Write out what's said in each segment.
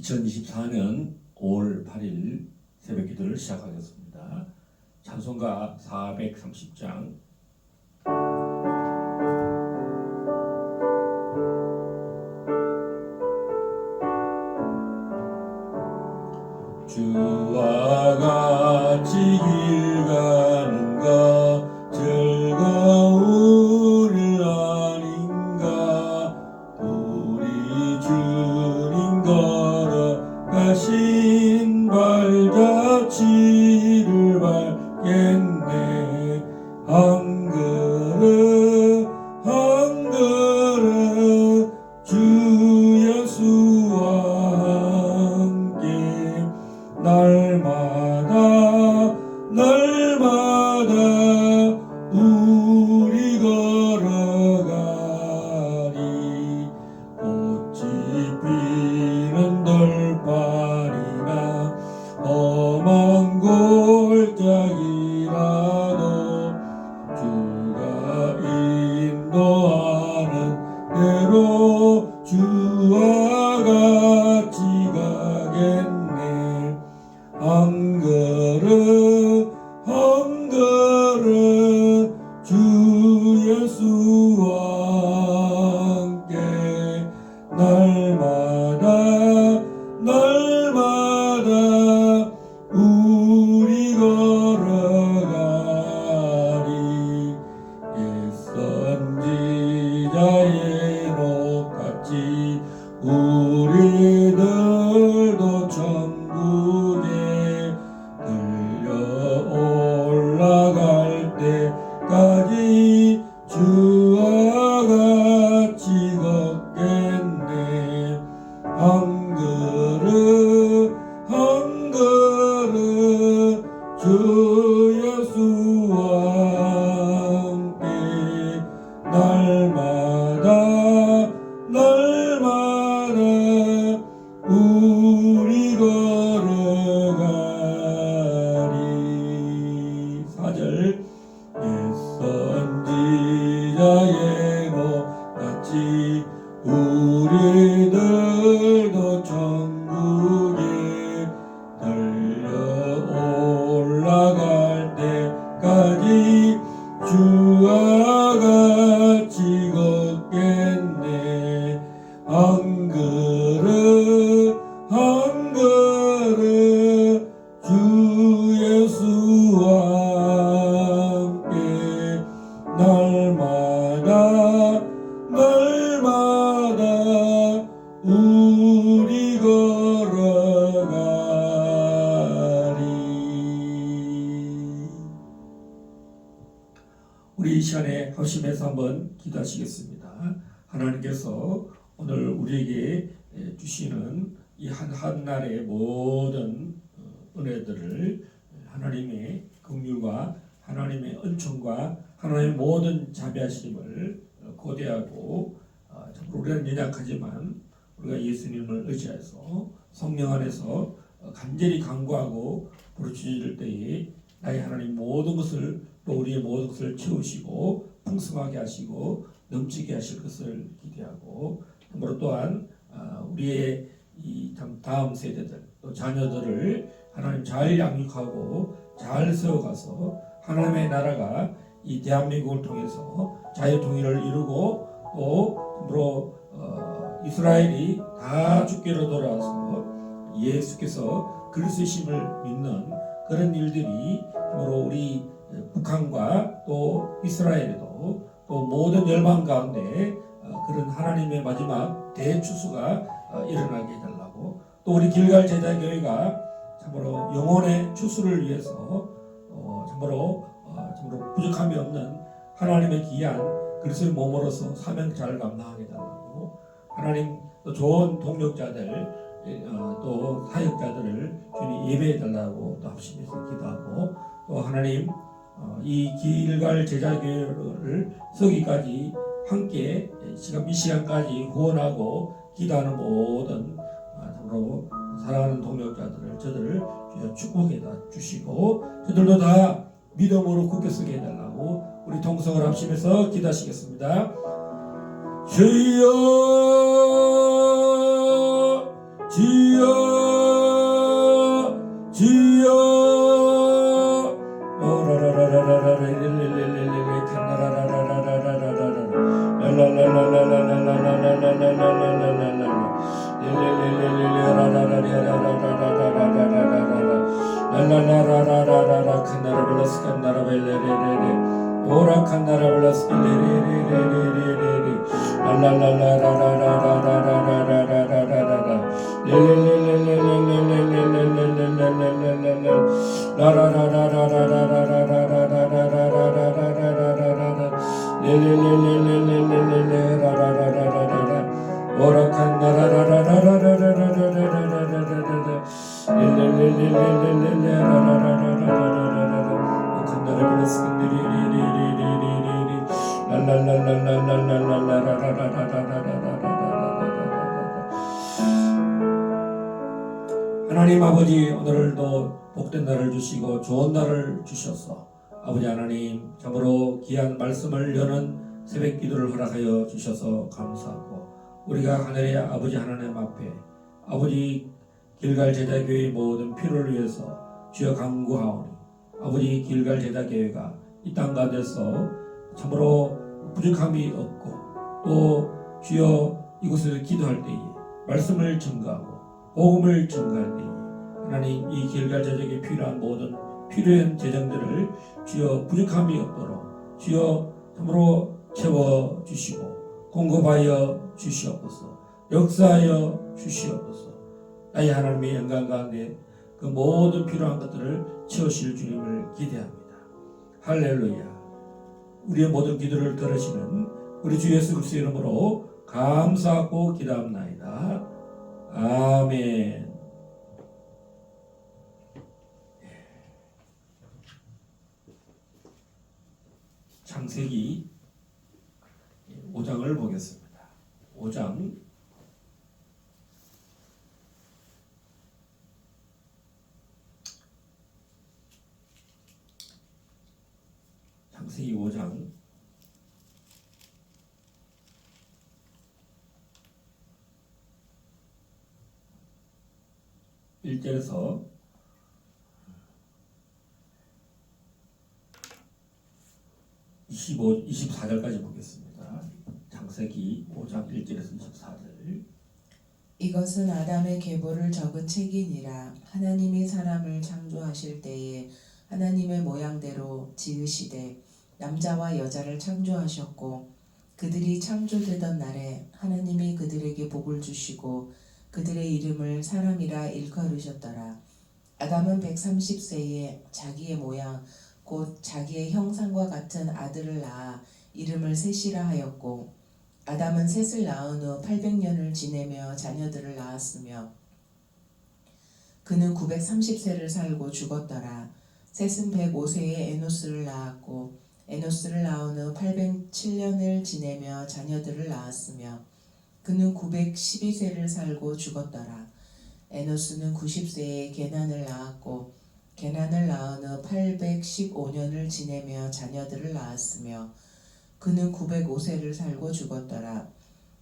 2024년 5월 8일 새벽 기도를 시작하겠습니다. 찬송가 430장 주와 같이 길 가는가 즐거운 아닌가 우리 주님 걸어가신 발자취를 밟겠네 한 걸음 한 걸음 주 예수와 함께 날마다 우리 걸어가리 꽃이 피는 들판이나 험한 골짜기라도 주가 인도하는 대로 주와 같이 가겠네 한 걸음 한 걸음 주 예수와 함께 날마다 우리 걸어가리 옛 선지자의 녹같이 우리들도 천국에 들려 올라갈 때까지 주와 같이 걷겠네 한 걸음 한 걸음 주 예수와 함께 날마다 우리 걸어가리 4절 옛 선지자의 녹같이 우리들도 천국에 들려 올라갈 때까지 주와 같이 걷겠네 한 걸음 한 걸음 주 예수와 함께 날마다 우리 걸어가리. 우리 이 시간에 합심해서 한번 기도하시겠습니다. 하나님께서 오늘 우리에게 주시는 이 한 날의 모든 은혜들을 하나님의 긍휼과 하나님의 은총과 하나님의 모든 자비하심을 고대하고 우리는 연약하지만 우리가 예수님을 의지해서 성령 안에서 간절히 간구하고 부르짖을 때에 나의 하나님 모든 것을 또 우리의 모든 것을 채우시고 풍성하게 하시고 넘치게 하실 것을 기대하고 또한 우리의 이 다음 세대들 또 자녀들을 하나님 잘 양육하고 잘 세워가서 하나님의 나라가 이 대한민국을 통해서 자유통일을 이루고 또 이스라엘이 다 주께로 돌아와서 예수께서 그리스도심을 믿는 그런 일들이 우리 북한과 또 이스라엘에도 또 모든 열방 가운데 그런 하나님의 마지막 대추수가 일어나게 해달라고 또 우리 길갈 제자교회가 참으로 영혼의 추수를 위해서 참으로 부족함이 없는 하나님의 귀한 그리스도의 몸으로서 사명 잘 감당하게 해달라고 하나님 또 좋은 동력자들 또 사역자들을 주님 예배해 달라고 또 합심해서 기도하고 또 하나님 이 길갈 제자교회를 서기까지 함께 지금 이 시간까지 구원하고 기도하는 모든 참으로 사랑하는 동력자들을 저들을 축복해 주시고 저들도 다 믿음으로 굳게 서게 해달라고 우리 통성을 합심해서 기도하시겠습니다. 주여 주여 주여 하나님 아버지, 오늘도 복된 날을 주시고 좋은 날을 주셔서 아버지 하나님 참으로 귀한 말씀을 여는 새벽 기도를 허락하여 주셔서 감사하고, 우리가 하늘의 아버지 하나님 앞에 아버지 길갈 제자교회의 모든 필요를 위해서 주여 간구하오니, 아버지 길갈 제자교회가 이 땅 가운데서 참으로 부족함이 없고, 또 주여 이곳에서 기도할 때에 말씀을 증거하고 복음을 증거할 때에 하나님 이 길갈 제자에게 필요한 모든 필요한 재정들을 주여 부족함이 없도록 주여 참으로 채워 주시고 공급하여 주시옵소서. 역사하여 주시옵소서. 나의 하나님의 영광 가운데 그 모든 필요한 것들을 채우실 주님을 기대합니다. 할렐루야. 우리의 모든 기도를 들으시는 우리 주 예수 그리스도의 이름으로 감사하고 기도합나이다. 아멘. 창세기 5장을 보겠습니다. 5장 창세기 5장 1절에서 24절까지 보겠습니다. 창세기 5장 1절에서 24절. 이것은 아담의 계보를 적은 책이니라. 하나님이 사람을 창조하실 때에 하나님의 모양대로 지으시되 남자와 여자를 창조하셨고, 그들이 창조되던 날에 하나님이 그들에게 복을 주시고 그들의 이름을 사람이라 일컬으셨더라. 아담은 130세에 자기의 모양 곧 자기의 형상과 같은 아들을 낳아 이름을 셋이라 하였고, 아담은 셋을 낳은 후 800년을 지내며 자녀들을 낳았으며 그는 930세를 살고 죽었더라. 셋은 105세에 에노스를 낳았고, 에노스를 낳은 후 807년을 지내며 자녀들을 낳았으며 그는 912세를 살고 죽었더라. 에노스는 90세에 게난을 낳았고, 게난을 낳은 후 815년을 지내며 자녀들을 낳았으며 그는 905세를 살고 죽었더라.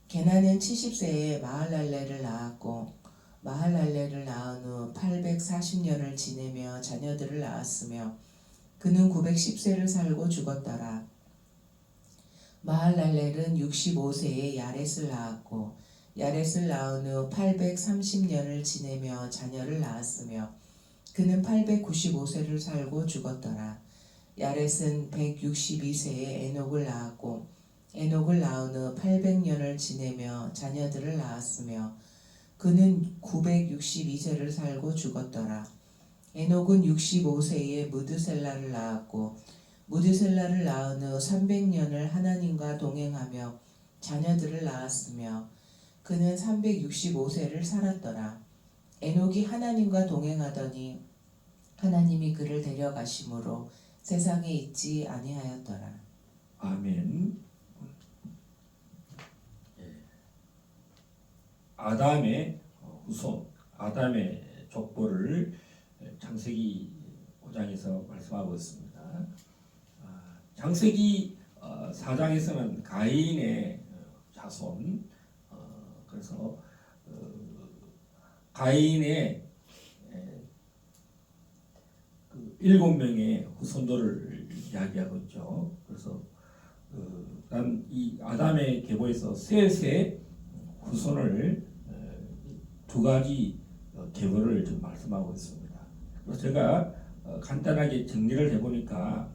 게난은 70세에 마할랄레를 낳았고, 마할랄레를 낳은 후 840년을 지내며 자녀들을 낳았으며 그는 910세를 살고 죽었더라. 마할랄렐은 65세에 야렛을 낳았고, 야렛을 낳은 후 830년을 지내며 자녀를 낳았으며 그는 895세를 살고 죽었더라. 야렛은 162세에 에녹을 낳았고, 에녹을 낳은 후 800년을 지내며 자녀들을 낳았으며 그는 962세를 살고 죽었더라. 에녹은 65세에 무드셀라를 낳았고, 무드셀라를 낳은 후 300년을 하나님과 동행하며 자녀들을 낳았으며 그는 365세를 살았더라. 에녹이 하나님과 동행하더니 하나님이 그를 데려가심으로 세상에 있지 아니하였더라. 아멘. 아담의 후손, 아담의 족보를 창세기 5장에서 말씀하고 있습니다. 창세기 4장에서는 가인의 자손, 그래서 가인의 그 7명의 후손들을 이야기하고 있죠. 그래서 이 아담의 계보에서 셋의 후손을 두 가지 계보를 좀 말씀하고 있습니다. 그래서 제가 간단하게 정리를 해보니까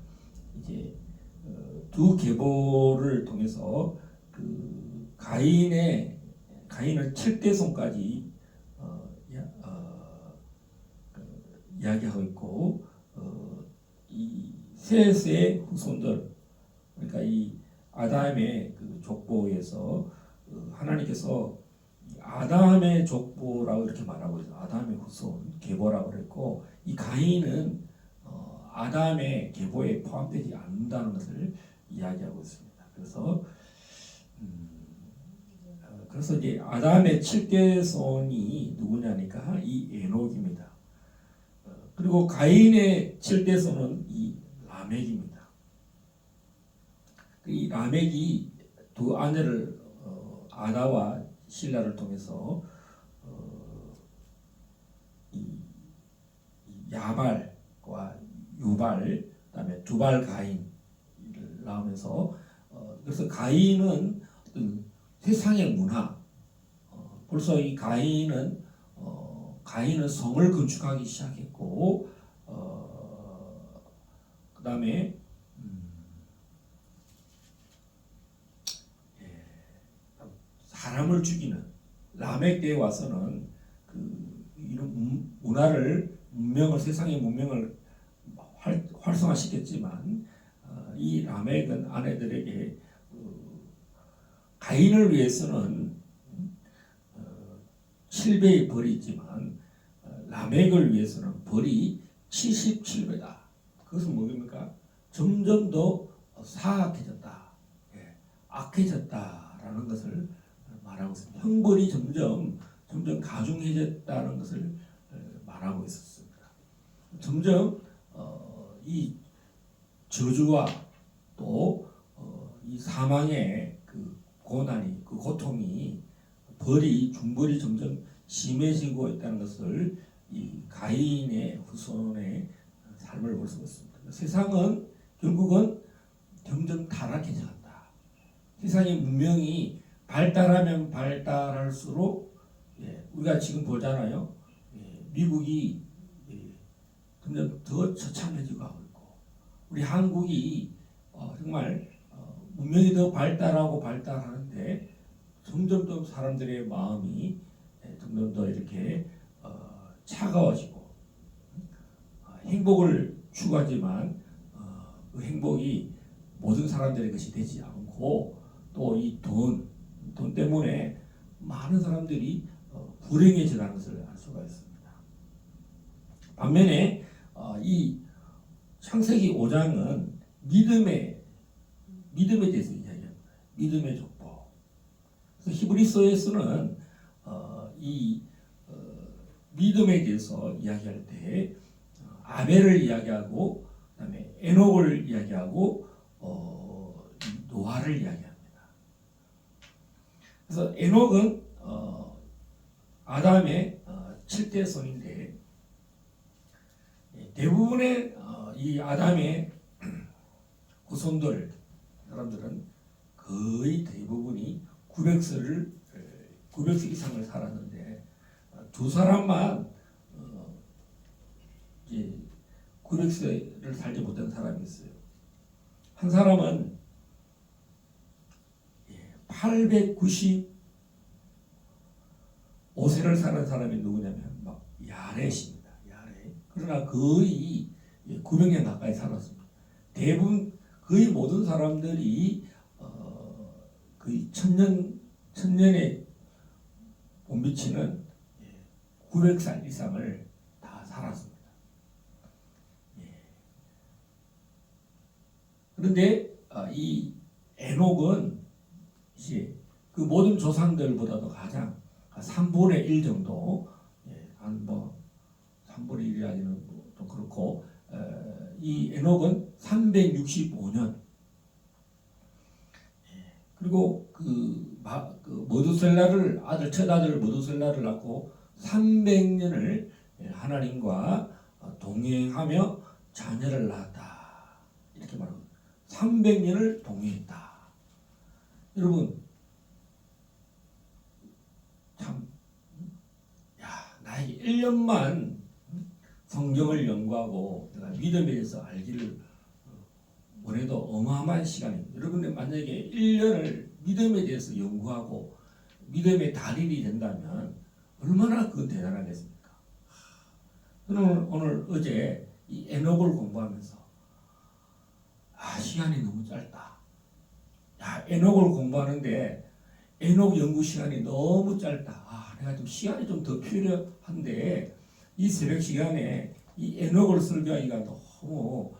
이제 두 계보를 통해서 그 가인은 7대손까지 이야기하고 있고 이 셋의 후손들, 그러니까 이 아담의 그 족보에서 하나님께서 아담의 족보라고 이렇게 말하고 있어요. 아담의 후손 계보라고 그랬고, 이 가인은 아담의 계보에 포함되지 않는다는 것을 이야기하고 있습니다. 그래서 이제 아담의 7대손이 누구냐니까 이 에녹입니다. 그리고 가인의 7대손은 이 라멕입니다. 이 라멕이 두 아내를 아다와 실라를 통해서 이 야발과 유발, 그다음에 두발 가인을 낳으면서 그래서 가인은 어떤 세상의 문화, 벌써 이 가인은 성을 건축하기 시작했고, 그다음에 사람을 죽이는 라멕 때에 와서는 이런 문명을 세상의 문명을 활성화시켰지만 이 라멕은 아내들에게 가인을 위해서는 7배의 벌이 있지만 라멕을 위해서는 벌이 77배다. 그것은 뭐입니까? 점점 더 사악해졌다, 악해졌다라는 것을 말하고 있습니다. 형벌이 점점 가중해졌다는 것을 말하고 있었습니다. 점점 이 저주와 또 이 사망의 그 고난이, 그 고통이 중벌이 점점 심해지고 있다는 것을 이 가인의 후손의 삶을 볼 수 있습니다. 세상은 결국은 점점 타락해져 간다. 세상의 문명이 발달하면 발달할수록 우리가 지금 보잖아요. 미국이 점점 더 처참해지고 하고 있고, 우리 한국이 정말 문명이 더 발달하는데 점점 더 사람들의 마음이 점점 더 이렇게 차가워지고, 행복을 추구하지만 그 행복이 모든 사람들의 것이 되지 않고, 또 이 돈 때문에 많은 사람들이 불행해져가는 것을 알 수가 있습니다. 반면에 이 창세기 5장은 믿음에 대해서 이야기합니다. 믿음의 족보. 그래서 히브리서에서는 이 믿음에 대해서 이야기할 때 아벨을 이야기하고, 그다음에 에녹을 이야기하고, 노아를 이야기합니다. 그래서 에녹은 아담의 7대손인데, 대부분의 이 아담의 후손들 사람들은 거의 대부분이 900세 이상을 살았는데, 두 사람만 이제 900세를 살지 못한 사람이 있어요. 한 사람은 895세를 사는 사람이 누구냐면 야렛입니다. 야렛. 그러나 거의 900년 가까이 살았습니다. 대부분 거의 모든 사람들이 거의 천년에 못 미치는 900살 이상을 다 살았습니다. 그런데 이 에녹은 이제 그 모든 조상들보다도 가장 3분의 1 정도, 한 3분의 1이라기는 좀 그렇고, 이 에녹은 365년. 그리고 그 머두셀라를 첫 아들 머두셀라를 낳고 300년을 하나님과 동행하며 자녀를 낳았다. 이렇게 말합니다. 300년을 동행했다. 여러분, 참, 야, 나에게 1년만 성경을 연구하고 내가 믿음에 대해서 알기를 원해도 어마어마한 시간입니다. 여러분, 만약에 1년을 믿음에 대해서 연구하고 믿음의 달인이 된다면 얼마나 그건 대단하겠습니까? 저는 어제 이 에녹을 공부하면서 시간이 너무 짧다. 에녹을 공부하는데 에녹 연구 시간이 너무 짧다. 내가 좀 시간이 좀 더 필요한데 이 새벽 시간에 이 에녹을 설교하기가 너무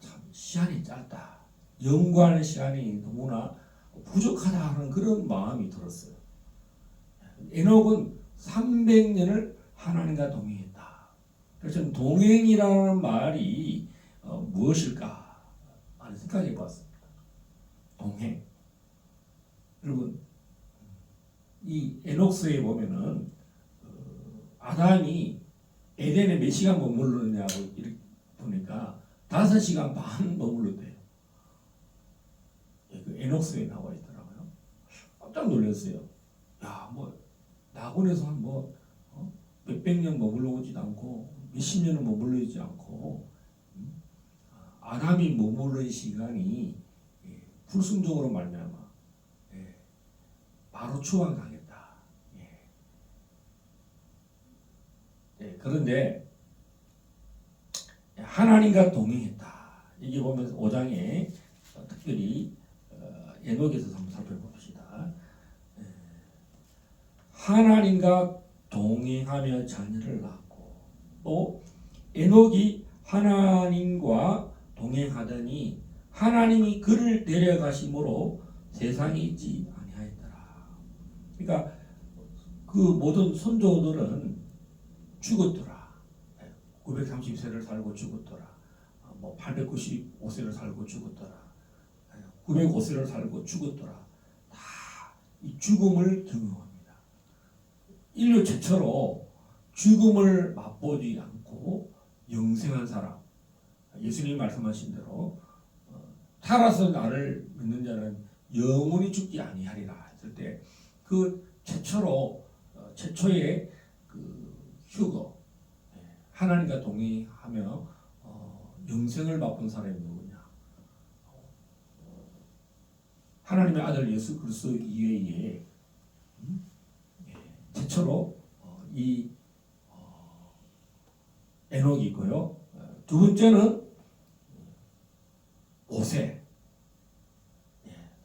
참 시간이 짧다. 연구하는 시간이 너무나 부족하다 하는 그런 마음이 들었어요. 에녹은 300년을 하나님과 동행했다. 그래서 동행이라는 말이 무엇일까 하는 생각해 봤습니다. 동행. 여러분, 이 에녹스에 보면은 아담이 에덴에 몇 시간 머물렀냐고 이렇게 보니까 5시간 반 머물렀대요. 그 에녹스에 나와 있더라고요. 깜짝 놀랐어요. 낙원에서 몇백 년 머물러 오지도 않고 몇십 년은 머물러 있지 않고 아담이 머무른 시간이 불순종으로 말미암아 바로 추방당했다. 그런데 하나님과 동행했다. 이게 보면서 5장에 특별히 에녹에서 한번 살펴봅시다. 하나님과 동행하며 자녀를 낳고 또 에녹이 하나님과 동행하더니 하나님이 그를 데려가심으로 세상에 있지 아니하였더라. 그러니까 그 모든 선조들은 죽었더라. 930세를 살고 죽었더라. 895세를 살고 죽었더라. 905세를 살고 죽었더라. 다 이 죽음을 경험합니다. 인류 최초로 죽음을 맛보지 않고 영생한 사람. 예수님이 말씀하신 대로 살아서 나를 믿는 자는 영원히 죽지 아니하리라 했을 때 그 최초의 그 휴거 하나님과 동행하며 영생을 맛본 사람이 누구냐? 하나님의 아들 예수 그리스도 이외에 최초로 이 에녹이 있고요. 두 번째는 모세.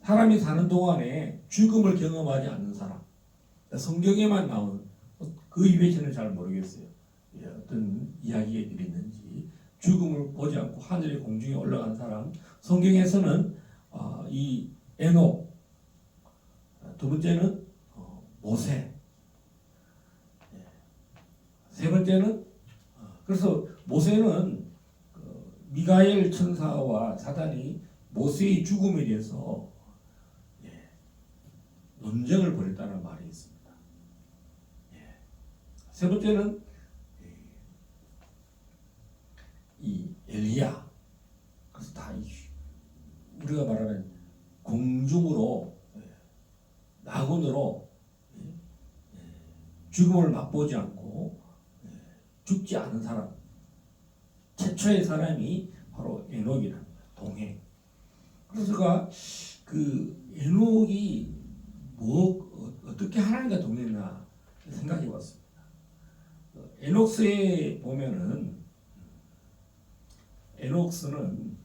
사람이 사는 동안에 죽음을 경험하지 않는 사람. 성경에만 나온 그 이외에 저는 잘 모르겠어요. 어떤 이야기들이 있는지 죽음을 보지 않고 하늘의 공중에 올라간 사람. 성경에서는 이 에녹. 두 번째는 모세. 세 번째는 그래서 모세는 미가엘 천사와 사단이 모세의 죽음에 대해서 논쟁을 벌였다는 말이 있습니다. 세 번째는 이 엘리야. 그래서 다 우리가 말하는 공중으로 낙원으로 죽음을 맛보지 않고 죽지 않은 사람. 최초의 사람이 바로 에녹이랍니다. 동행. 그래서 그 에녹이 어떻게 하나님과 동행했나 생각해 봤습니다. 에녹스에 보면은 에녹스는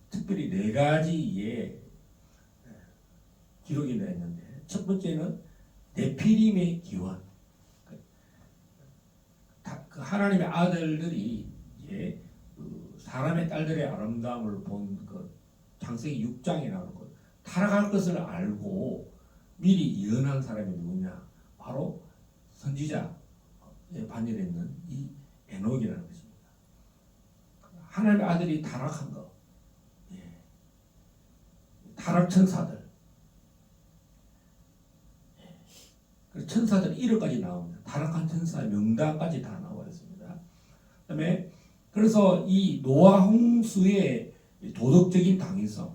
특별히 4가지의 기록이 되어 있는데 첫 번째는 네피림의 기원. 그 하나님의 아들들이 이제 사람의 딸들의 아름다움을 본 그 창세기 6장에 나오는 것 타락할 것을 알고 미리 예언한 사람이 누구냐? 바로 선지자에 반열에 있는 이 에녹이라는 것입니다. 하나님의 아들이 타락한 것, 타락 천사들, 그래서 천사들 이름까지 나옵니다. 타락한 천사의 명단까지 다 나와 있습니다. 그다음에 그래서 이 노아 홍수의 도덕적인 당위성,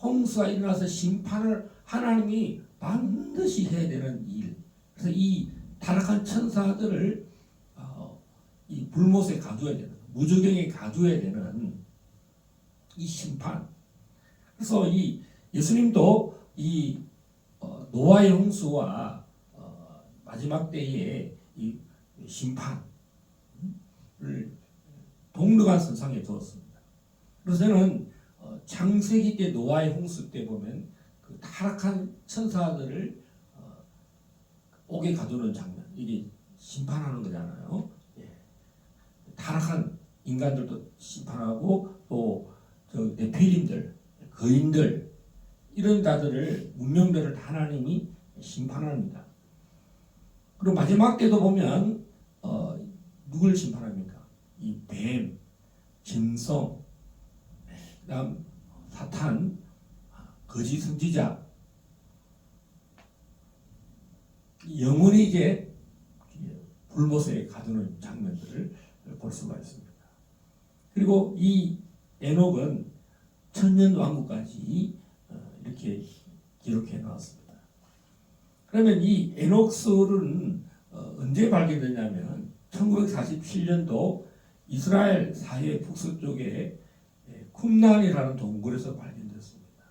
홍수가 일어나서 심판을 하나님이 반드시 해야 되는 일. 그래서 이 타락한 천사들을 이 불못에 가두어야 되는, 무저경에 가두어야 되는 이 심판. 그래서 이 예수님도 이 노아의 홍수와 마지막 때의 이 심판을 동등한 선상에 두었습니다. 그래서 저는 창세기 때 노아의 홍수 때 보면 그 타락한 천사들을 옥에 가두는 장면, 이게 심판하는 거잖아요. 예. 타락한 인간들도 심판하고 또 저 네피림들, 거인들 이런 자들을 문명들을 하나님이 심판합니다. 그리고 마지막 때도 보면 누굴 심판합니까? 이 뱀, 짐승, 그다음 사탄, 거짓 선지자, 영원히 이제 불못에 가두는 장면들을 볼 수가 있습니다. 그리고 이 에녹은 천년 왕국까지 이렇게 기록해 놓았습니다. 그러면 이 에녹스는 언제 발견되냐면 1947년도 이스라엘 사해 북서쪽에 쿰란이라는 동굴에서 발견됐습니다.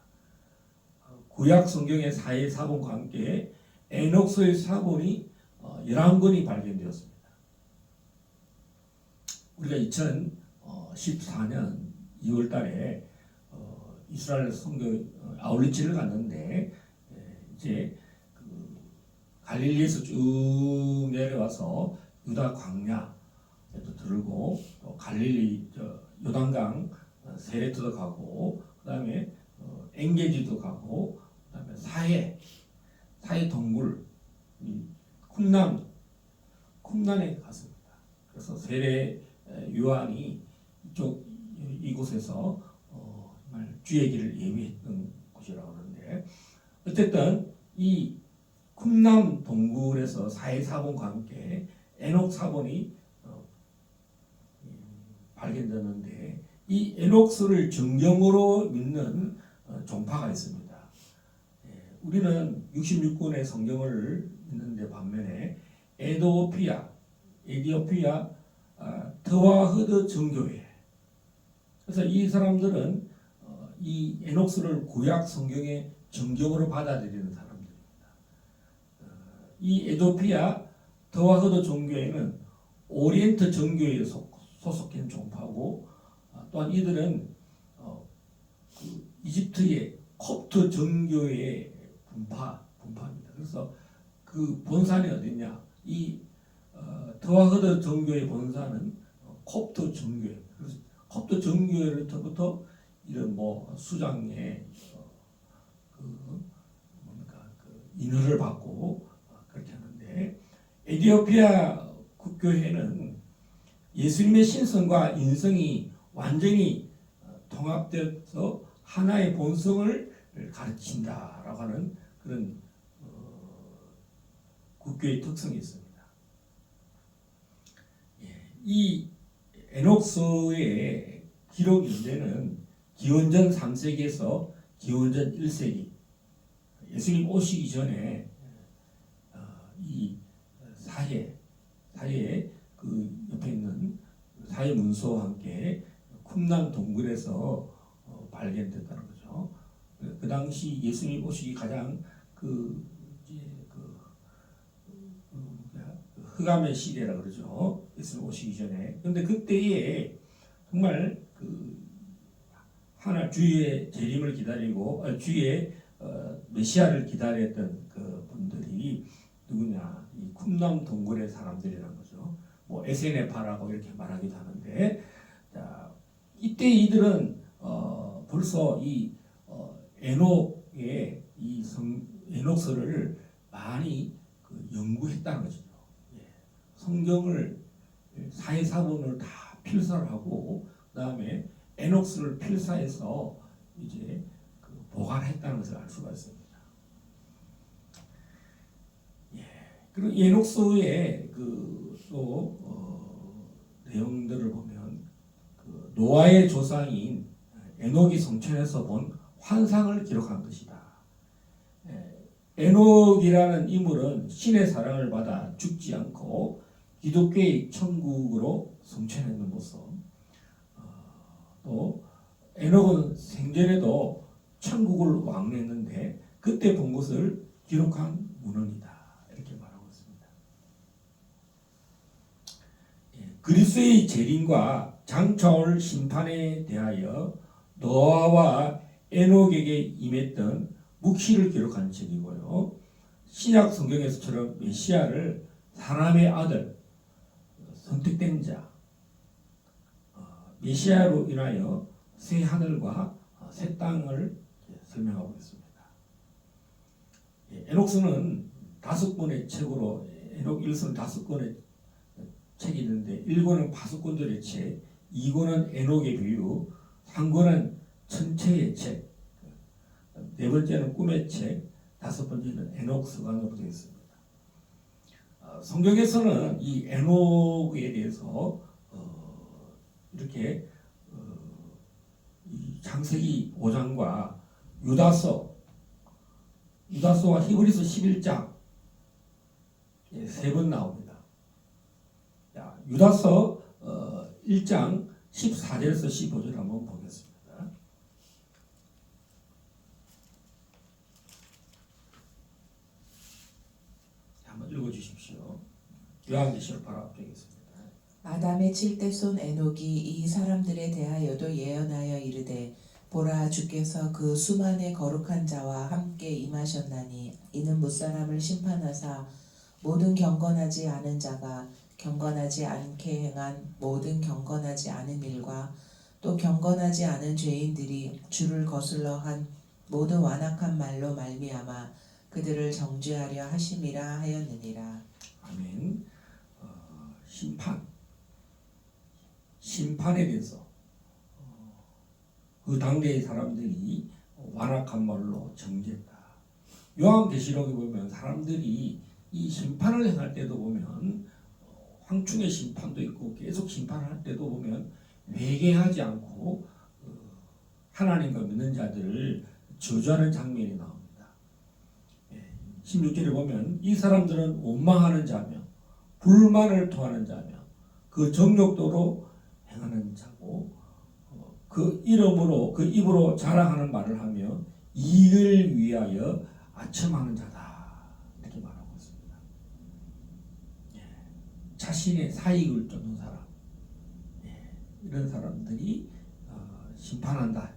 구약 성경의 사해 사본과 함께 에녹스의 사본이 11권이 발견되었습니다. 우리가 2014년 2월 달에 이스라엘 선교 아울리치를 갔는데 이제 그 갈릴리에서 쭉 내려와서 유다 광야에도 들고 또 갈릴리 요단강 세레트도 가고 그다음에 엔게지도 가고 그다음에 사해 동굴 이 쿰란에 갔습니다. 그래서 세례 요한이 이곳에서 정말 주의 길을 예비했던 곳이라고 하는데 어쨌든 이 쿰란 동굴에서 사해 사본과 함께 에녹 사본이 발견되는데 이 에녹스를 정경으로 믿는 종파가 있습니다. 우리는 66권의 성경을 믿는데 반면에 에디오피아 트와흐드 정교회. 그래서 이 사람들은 이 에녹스를 구약 성경의 정경으로 받아들이는 사람들입니다. 이 에디오피아 트와흐드 정교회는 오리엔트 정교회에 소속된 종파고 또한 이들은 그 이집트의 콥트 정교회의 분파입니다. 그래서 그 본산이 어디냐? 이 트와흐드 정교회 본산은 콥트 정교회입니다. 그래서 콥트 정교회로부터 이런 뭐 수장의 그 인허를 받고 그렇게 하는데 에티오피아 국교회는 예수님의 신성과 인성이 완전히 통합되어서 하나의 본성을 가르친다라고 하는 그런 국교의 특성이 있습니다. 이 에녹스의 기록 연대는 기원전 3세기에서 기원전 1세기 예수님 오시기 전에 이 사해에 그 옆에 있는 사해 문서와 함께 쿰란 동굴에서 발견됐다는 거죠. 그 당시 예수님 오시기 가장 흑암의 시대라 그러죠. 예수님 오시기 전에. 그런데 그때에 정말 하나 주의 재림을 기다리고 주의 메시아를 기다렸던 그 분들이 누구냐? 이 쿰란 동굴의 사람들이라는 거죠. 뭐 에세네파라고 이렇게 말하기도 하는데, 자, 이때 이들은 벌써 이 에녹의 에녹서를 많이 연구했다는 거죠. 성경을 사해사본을 다 필사를 하고 그다음에 에녹스를 필사해서 이제 보관했다는 것을 알 수가 있습니다. 그리고 에녹스의 또 내용들을 보면 노아의 조상인 에녹이 성천에서 본 환상을 기록한 것이다. 에녹이라는 인물은 신의 사랑을 받아 죽지 않고 기독교의 천국으로 성천했는 모습. 또 에녹은 생전에도 천국을 왕래했는데 그때 본 것을 기록한 문헌이다. 이렇게 말하고 있습니다. 그리스의 재림과 장차올 심판에 대하여 노아와 에녹에게 임했던 묵시를 기록한 책이고요. 신약 성경에서처럼 메시아를 사람의 아들, 선택된 자, 메시아로 인하여 새 하늘과 새 땅을 설명하고 있습니다. 에녹스는 5권의 책으로 에녹 1서는 5권의 책이 있는데 1권은 파수꾼들의 책, 2권은 에녹의 비유, 3권은 천체의 책, 4번째는 꿈의 책, 5번째는 에녹 서간으로 되어 있습니다. 성경에서는 이 에녹에 대해서 이렇게 이 창세기 5장과 유다서와 히브리서 11장 3번 나옵니다. 유다서 1장 14절에서 15절 한번 보겠습니다. 한번 읽어주십시오. 요한계시록 바로 앞에 있습니다. 아담의 7대 손 에녹이 이 사람들에 대하여도 예언하여 이르되 보라 주께서 그 수만의 거룩한 자와 함께 임하셨나니 이는 무사람을 심판하사 모든 경건하지 않은 자가 경건하지 않게 행한 모든 경건하지 않은 일과 또 경건하지 않은 죄인들이 주를 거슬러 한 모든 완악한 말로 말미암아 그들을 정죄하려 하심이라 하였느니라. 아멘. 심판에 대해서 그 당대의 사람들이 완악한 말로 정죄했다. 요한계시록에 보면 사람들이 이 심판을 행할 때도 보면 황충의 심판도 있고 계속 심판할 때도 보면 회개하지 않고 하나님과 믿는 자들을 저주하는 장면이 나옵니다. 16절에 보면 이 사람들은 원망하는 자며 불만을 토하는 자며 그 정욕도로 행하는 자고 그 이름으로 그 입으로 자랑하는 말을 하며 이익을 위하여 아첨하는 자다. 이렇게 말하고 있습니다. 자신의 사익을 쫓는 사람, 이런 사람들이 심판한다.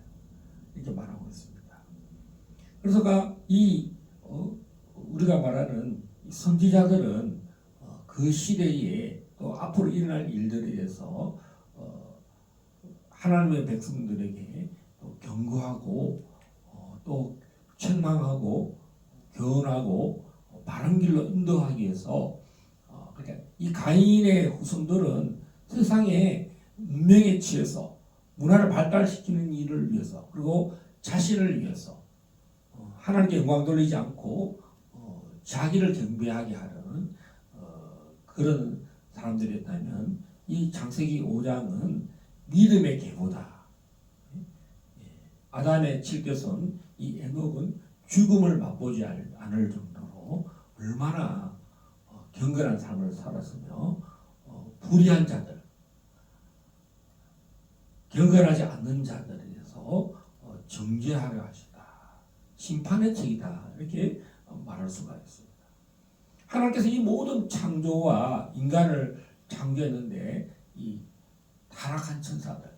이렇게 말하고 있습니다. 그래서 우리가 말하는 선지자들은 그 시대에 또 앞으로 일어날 일들에 대해서 하나님의 백성들에게 또 경고하고 또 책망하고 교훈하고 바른 길로 인도하기 위해서 그러니까 이 가인의 후손들은 세상의 문명에 취해서 문화를 발달시키는 일을 위해서 그리고 자신을 위해서 하나님께 영광 돌리지 않고 자기를 경배하게 하는 그런 사람들이었다면 이 창세기 5장은 믿음의 계보다. 아담의 7대 손 이 에녹은 죽음을 맛보지 않을 정도로 얼마나 경건한 삶을 살았으며 불의한 자들, 경건하지 않는 자들에 대해서 정죄하려 하시다. 심판의 책이다. 이렇게 말할 수가 있습니다. 하나님께서 이 모든 창조와 인간을 창조했는데 이 타락한 천사들,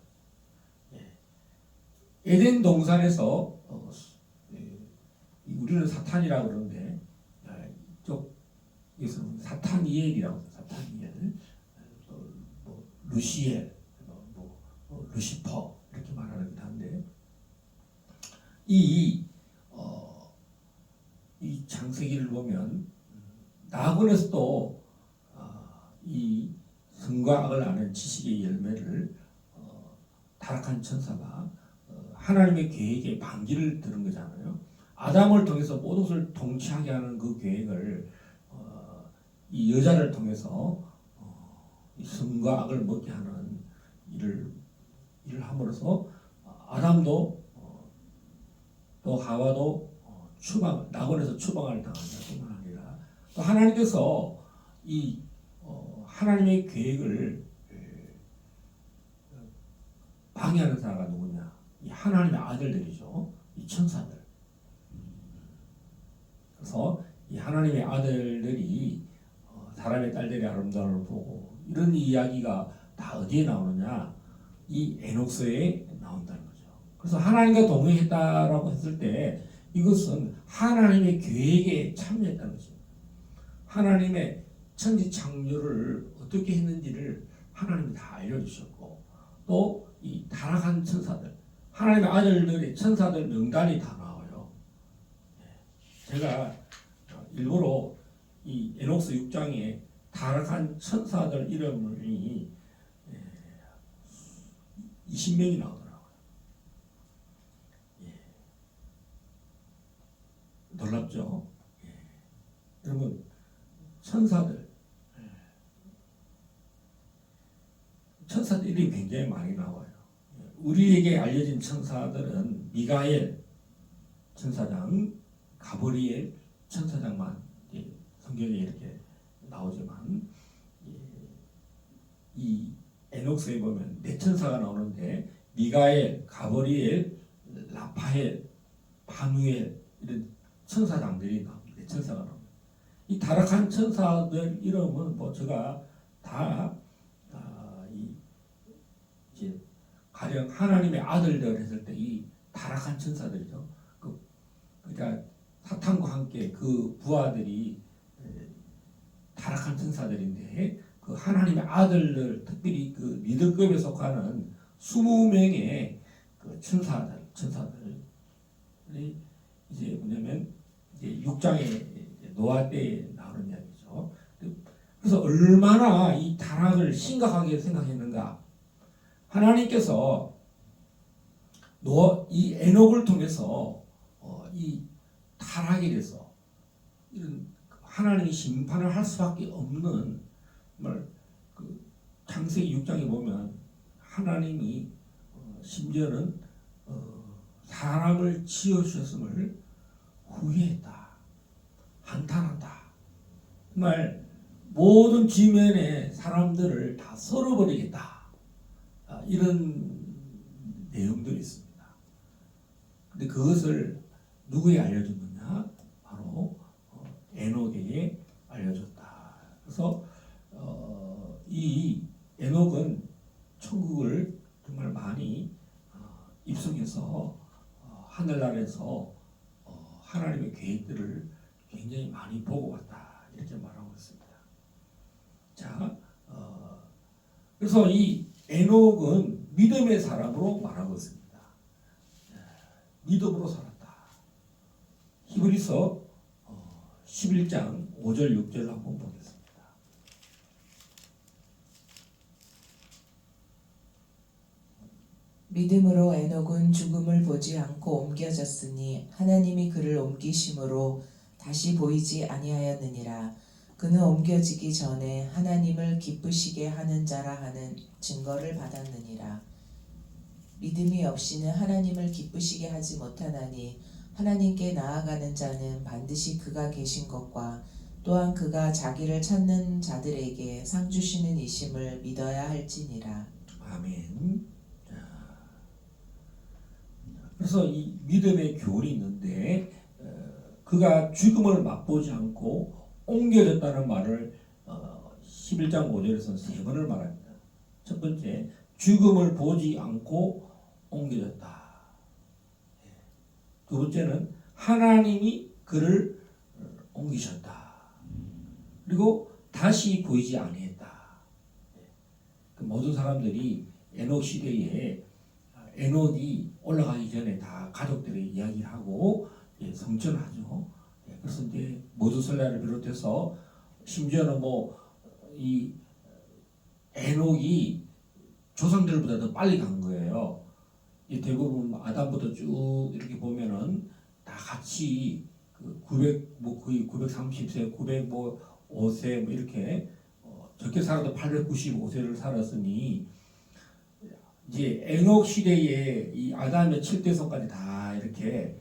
에덴 동산에서 우리는 사탄이라고 그러는데 이쪽에서는 사탄이엘이라고 해요. 사탄이엘, 뭐 루시엘, 루시퍼 이렇게 말하기도 한데 이 창세기를 보면 나그네스도 이 선과 악을 아는 지식의 열매를 타락한 천사가 하나님의 계획에 반기를 드는 거잖아요. 아담을 통해서 모든 것을 통치하게 하는 그 계획을 이 여자를 통해서 이 선과 악을 먹게 하는 일을 함으로써 아담도 또 하와도 낙원에서 추방을 당한 자뿐만 아니라 또 하나님께서 이 하나님의 계획을 방해하는 자가 누구냐? 이 하나님의 아들들이죠. 이 천사들. 그래서 이 하나님의 아들들이 사람의 딸들의 아름다움을 보고 이런 이야기가 다 어디에 나오느냐? 이 에녹서에 나온다는 거죠. 그래서 하나님과 동행했다라고 했을 때 이것은 하나님의 계획에 참여했다는 것입니다. 하나님의 천지 창조를 어떻게 했는지를 하나님이 다 알려주셨고 또 이 타락한 천사들 하나님의 아들들의 천사들 명단이 다 나와요. 제가 일부러 이 에녹스 6장에 타락한 천사들 이름이 20명이 나오더라고요. 놀랍죠? 여러분 천사들 이름이 굉장히 많이 나와요. 우리에게 알려진 천사들은 미가엘 천사장, 가브리엘 천사장만 성경에 이렇게 나오지만 이 에녹스에 보면 네 천사가 나오는데 미가엘, 가브리엘, 라파엘, 바누엘 이런 천사장들이 나옵니다. 네 천사가 나옵니다. 이 타락한 천사들 이름은 뭐 제가 다 이제 가령 하나님의 아들들 했을 때 이 타락한 천사들이죠. 그러니까 사탄과 함께 그 부하들이 타락한 천사들인데 그 하나님의 아들들 특별히 그 리더급에 속하는 20명의 그 천사들이 이제 뭐냐면 이제 6장에 노아 때에 나오는 이야기죠. 그래서 얼마나 이 타락을 심각하게 생각했는가. 하나님께서 이 에녹을 통해서 이 타락에 대해서 이런 하나님이 심판을 할 수밖에 없는 정말 그 창세기 6장에 보면 하나님이 심지어는 사람을 지어주셨음을 후회했다, 한탄한다. 정말 모든 지면의 사람들을 다 썰어버리겠다. 이런 내용들이 있습니다. 근데 그것을 누구에 알려줬느냐? 바로 에녹에게 알려줬다. 그래서 이 에녹은 천국을 정말 많이 입성해서 하늘나라에서 하나님의 계획들을 굉장히 많이 보고 왔다. 이렇게 말하고 있습니다. 자, 그래서 이 에녹은 믿음의 사람으로 말하고 있습니다. 믿음으로 살았다. 히브리서 11장 5절 6절 한번 보겠습니다. 믿음으로 에녹은 죽음을 보지 않고 옮겨졌으니 하나님이 그를 옮기심으로 다시 보이지 아니하였느니라. 그는 옮겨지기 전에 하나님을 기쁘시게 하는 자라 하는 증거를 받았느니라. 믿음이 없이는 하나님을 기쁘시게 하지 못하나니 하나님께 나아가는 자는 반드시 그가 계신 것과 또한 그가 자기를 찾는 자들에게 상 주시는 이심을 믿어야 할지니라. 아멘. 그래서 이 믿음의 교훈이 있는데 그가 죽음을 맛보지 않고 옮겨졌다는 말을 11장 5절에서는 세 번을 말합니다. 첫 번째, 죽음을 보지 않고 옮겨졌다. 두 번째는 하나님이 그를 옮기셨다. 그리고 다시 보이지 아니했다. 모든 사람들이 에녹 시대에 에녹이 올라가기 전에 다 가족들의 이야기를 하고 성전하죠. 그래서 이제 모두설라를 비롯해서 심지어는 이 에녹이 조상들보다 더 빨리 간 거예요. 이 대부분 아담부터 쭉 이렇게 보면은 다 같이 그 900 거의 930세, 900 85세 뭐 이렇게 적게 살아도 895세를 살았으니 이제 에녹 시대에 이 아담의 7대손까지 다 이렇게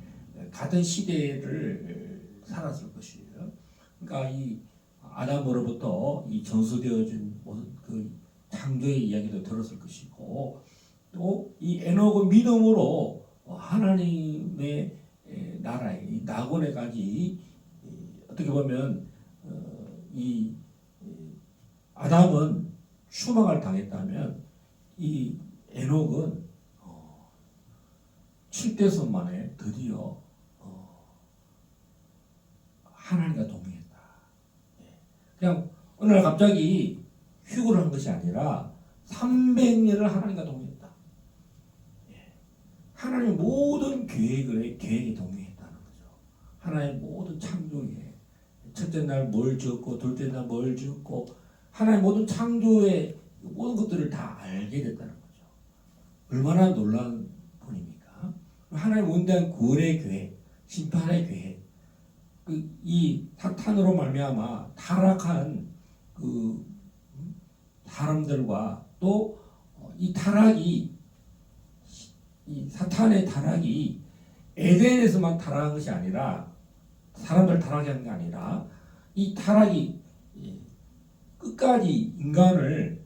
같은 시대를 살았을 것이에요. 그러니까 이 아담으로부터 이 전수되어진 모든 그 창조의 이야기도 들었을 것이고 또 이 에녹은 믿음으로 하나님의 나라에 이 낙원에까지 어떻게 보면 이 아담은 추방을 당했다면 이 에녹은 7대손 만에 드디어 하나님과 동행했다. 그냥 어느 날 갑자기 휴거를 한 것이 아니라 300년을 하나님과 동행했다. 하나님의 모든 계획에 동행했다는 거죠. 하나님의 모든 창조에 첫째 날 뭘 지었고 둘째 날 뭘 지었고 하나님의 모든 창조의 모든 것들을 다 알게 됐다는 거죠. 얼마나 놀라운 분입니까? 하나님 원대한 구원의 계획, 심판의 계획, 이 사탄으로 말미암아 타락한 그 사람들과 또 이 타락이 이 사탄의 타락이 에덴에서만 타락한 것이 아니라 사람들 타락한 게 아니라 이 타락이 끝까지 인간을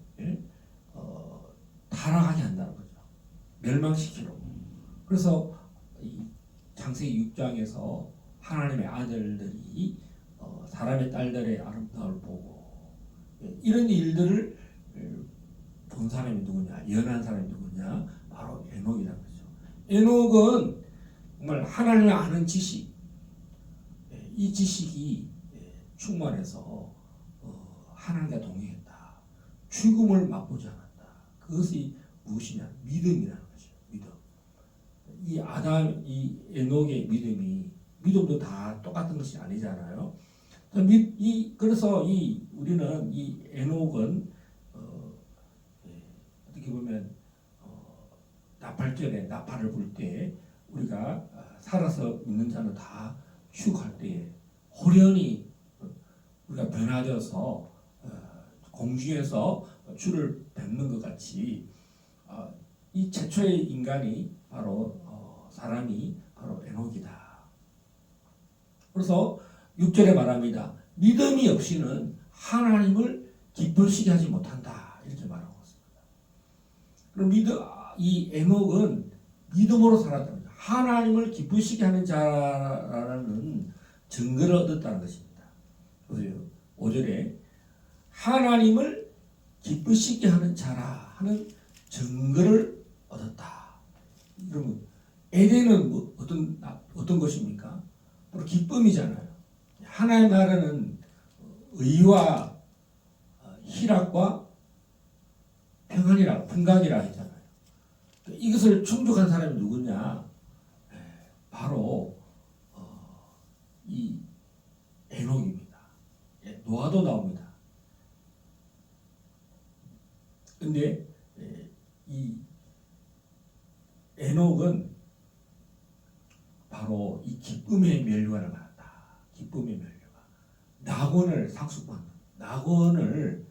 타락하게 한다는 거죠. 멸망시키려고. 그래서 이 창세기 6장에서 하나님의 아들들이 사람의 딸들의 아름다움을 보고 이런 일들을 본 사람이 누구냐? 예언한 사람이 누구냐? 바로 에녹이라는 거죠. 에녹은 정말 하나님을 아는 지식, 이 지식이 충만해서 하나님과 동행했다. 죽음을 맛보지 않았다. 그것이 무엇이냐? 믿음이라는 거죠. 믿음. 이 에녹의 믿음도 다 똑같은 것이 아니잖아요. 그래서 우리는 이 에녹은 어떻게 보면 나팔절에 나팔을 불 때 우리가 살아서 있는 자는 다 휴할 때에 호련히 우리가 변화되어서 공중에서 주를 뵙는 것 같이 이 최초의 인간이 바로 사람이 바로 에녹이다. 그래서 6절에 말합니다. 믿음이 없이는 하나님을 기쁘시게 하지 못한다. 이렇게 말하고 있습니다. 그럼 이 에녹은 믿음으로 살았답니다. 하나님을 기쁘시게 하는 자라는 증거를 얻었다는 것입니다. 보세요. 5절에 하나님을 기쁘시게 하는 자라 하는 증거를 얻었다. 여러분, 에덴은 어떤 것입니까? 바로 기쁨이잖아요. 하나님 나라는 의와 희락과 평강이라 했잖아요. 이것을 충족한 사람이 누구냐? 바로 이 에녹입니다. 노아도 나옵니다. 근데 이 에녹은 바로 이 기쁨의 면류관을 받았다. 기쁨의 면류관. 낙원을 상속받는, 낙원을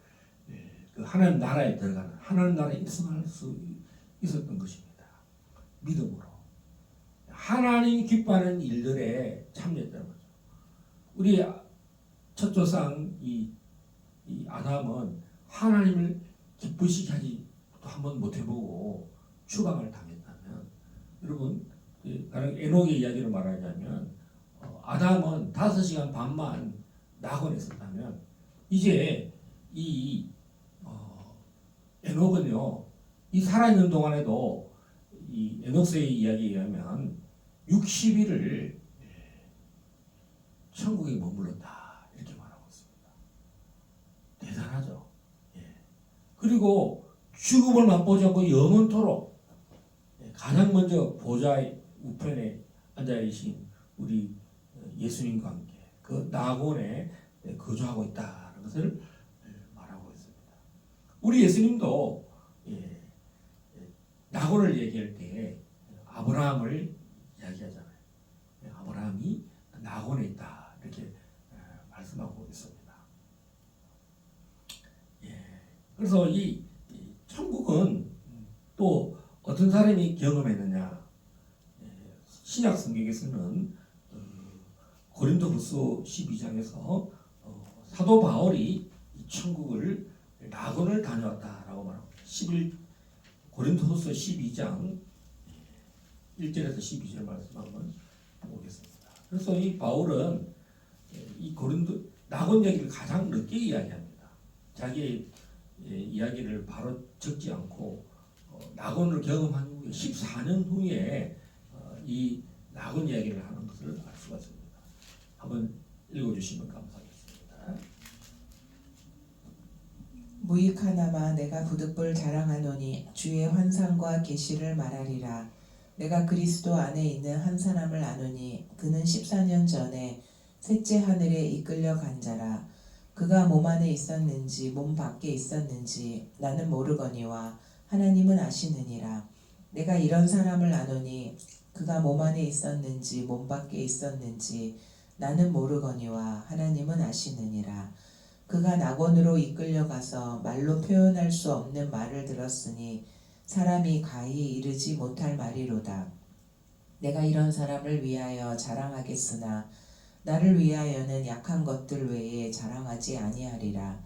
그 하나님 나라에 들어가는, 하나님 나라에 입성할 수 있었던 것입니다. 믿음으로. 하나님이 기뻐하는 일들에 참여했다는 거죠. 우리 첫 조상 이 아담은 하나님을 기쁘시게 하지 한번 못 해보고 추방을 당했다면, 여러분 에녹의 이야기를 말하자면 아담은 5시간 반만 낙원에 있었다면 이제 이 에녹은요, 이 살아있는 동안에도 이 에녹스의 이야기에 의하면 60일을 천국에 머물렀다 이렇게 말하고 있습니다. 대단하죠. 그리고 죽음을 맛보지 않고 영원토록 가장 먼저 보좌의 우편에 앉아 계신 우리 예수님과 함께 그 낙원에 거주하고 있다는 것을 말하고 있습니다. 우리 예수님도 낙원을 얘기할 때 아브라함을 이야기하잖아요. 아브라함이 낙원에 있다 이렇게 말씀하고 있습니다. 그래서 이 천국은 또 어떤 사람이 경험했느냐? 신약 성경에서는 고린도후서 12장에서 사도 바울이 이 천국을 낙원을 다녀왔다라고 말합니다. 고린도후서 12장 1절에서 12절 말씀 한번 보겠습니다. 그래서 이 바울은 이 고린도 낙원 얘기를 가장 늦게 이야기합니다. 자기의 이야기를 바로 적지 않고 낙원을 경험한 후에 14년 후에 이 낙원 이야기를 하는 것을 알 수가 있습니다. 한번 읽어주시면 감사하겠습니다. 무익하나마 내가 부득불 자랑하노니 주의 환상과 계시를 말하리라. 내가 그리스도 안에 있는 한 사람을 아노니 그는 14년 전에 셋째 하늘에 이끌려 간 자라. 그가 몸 안에 있었는지 몸 밖에 있었는지 나는 모르거니와 하나님은 아시느니라. 내가 이런 사람을 아노니 그가 몸 안에 있었는지 몸 밖에 있었는지 나는 모르거니와 하나님은 아시느니라. 그가 낙원으로 이끌려가서 말로 표현할 수 없는 말을 들었으니 사람이 가히 이르지 못할 말이로다. 내가 이런 사람을 위하여 자랑하겠으나 나를 위하여는 약한 것들 외에 자랑하지 아니하리라.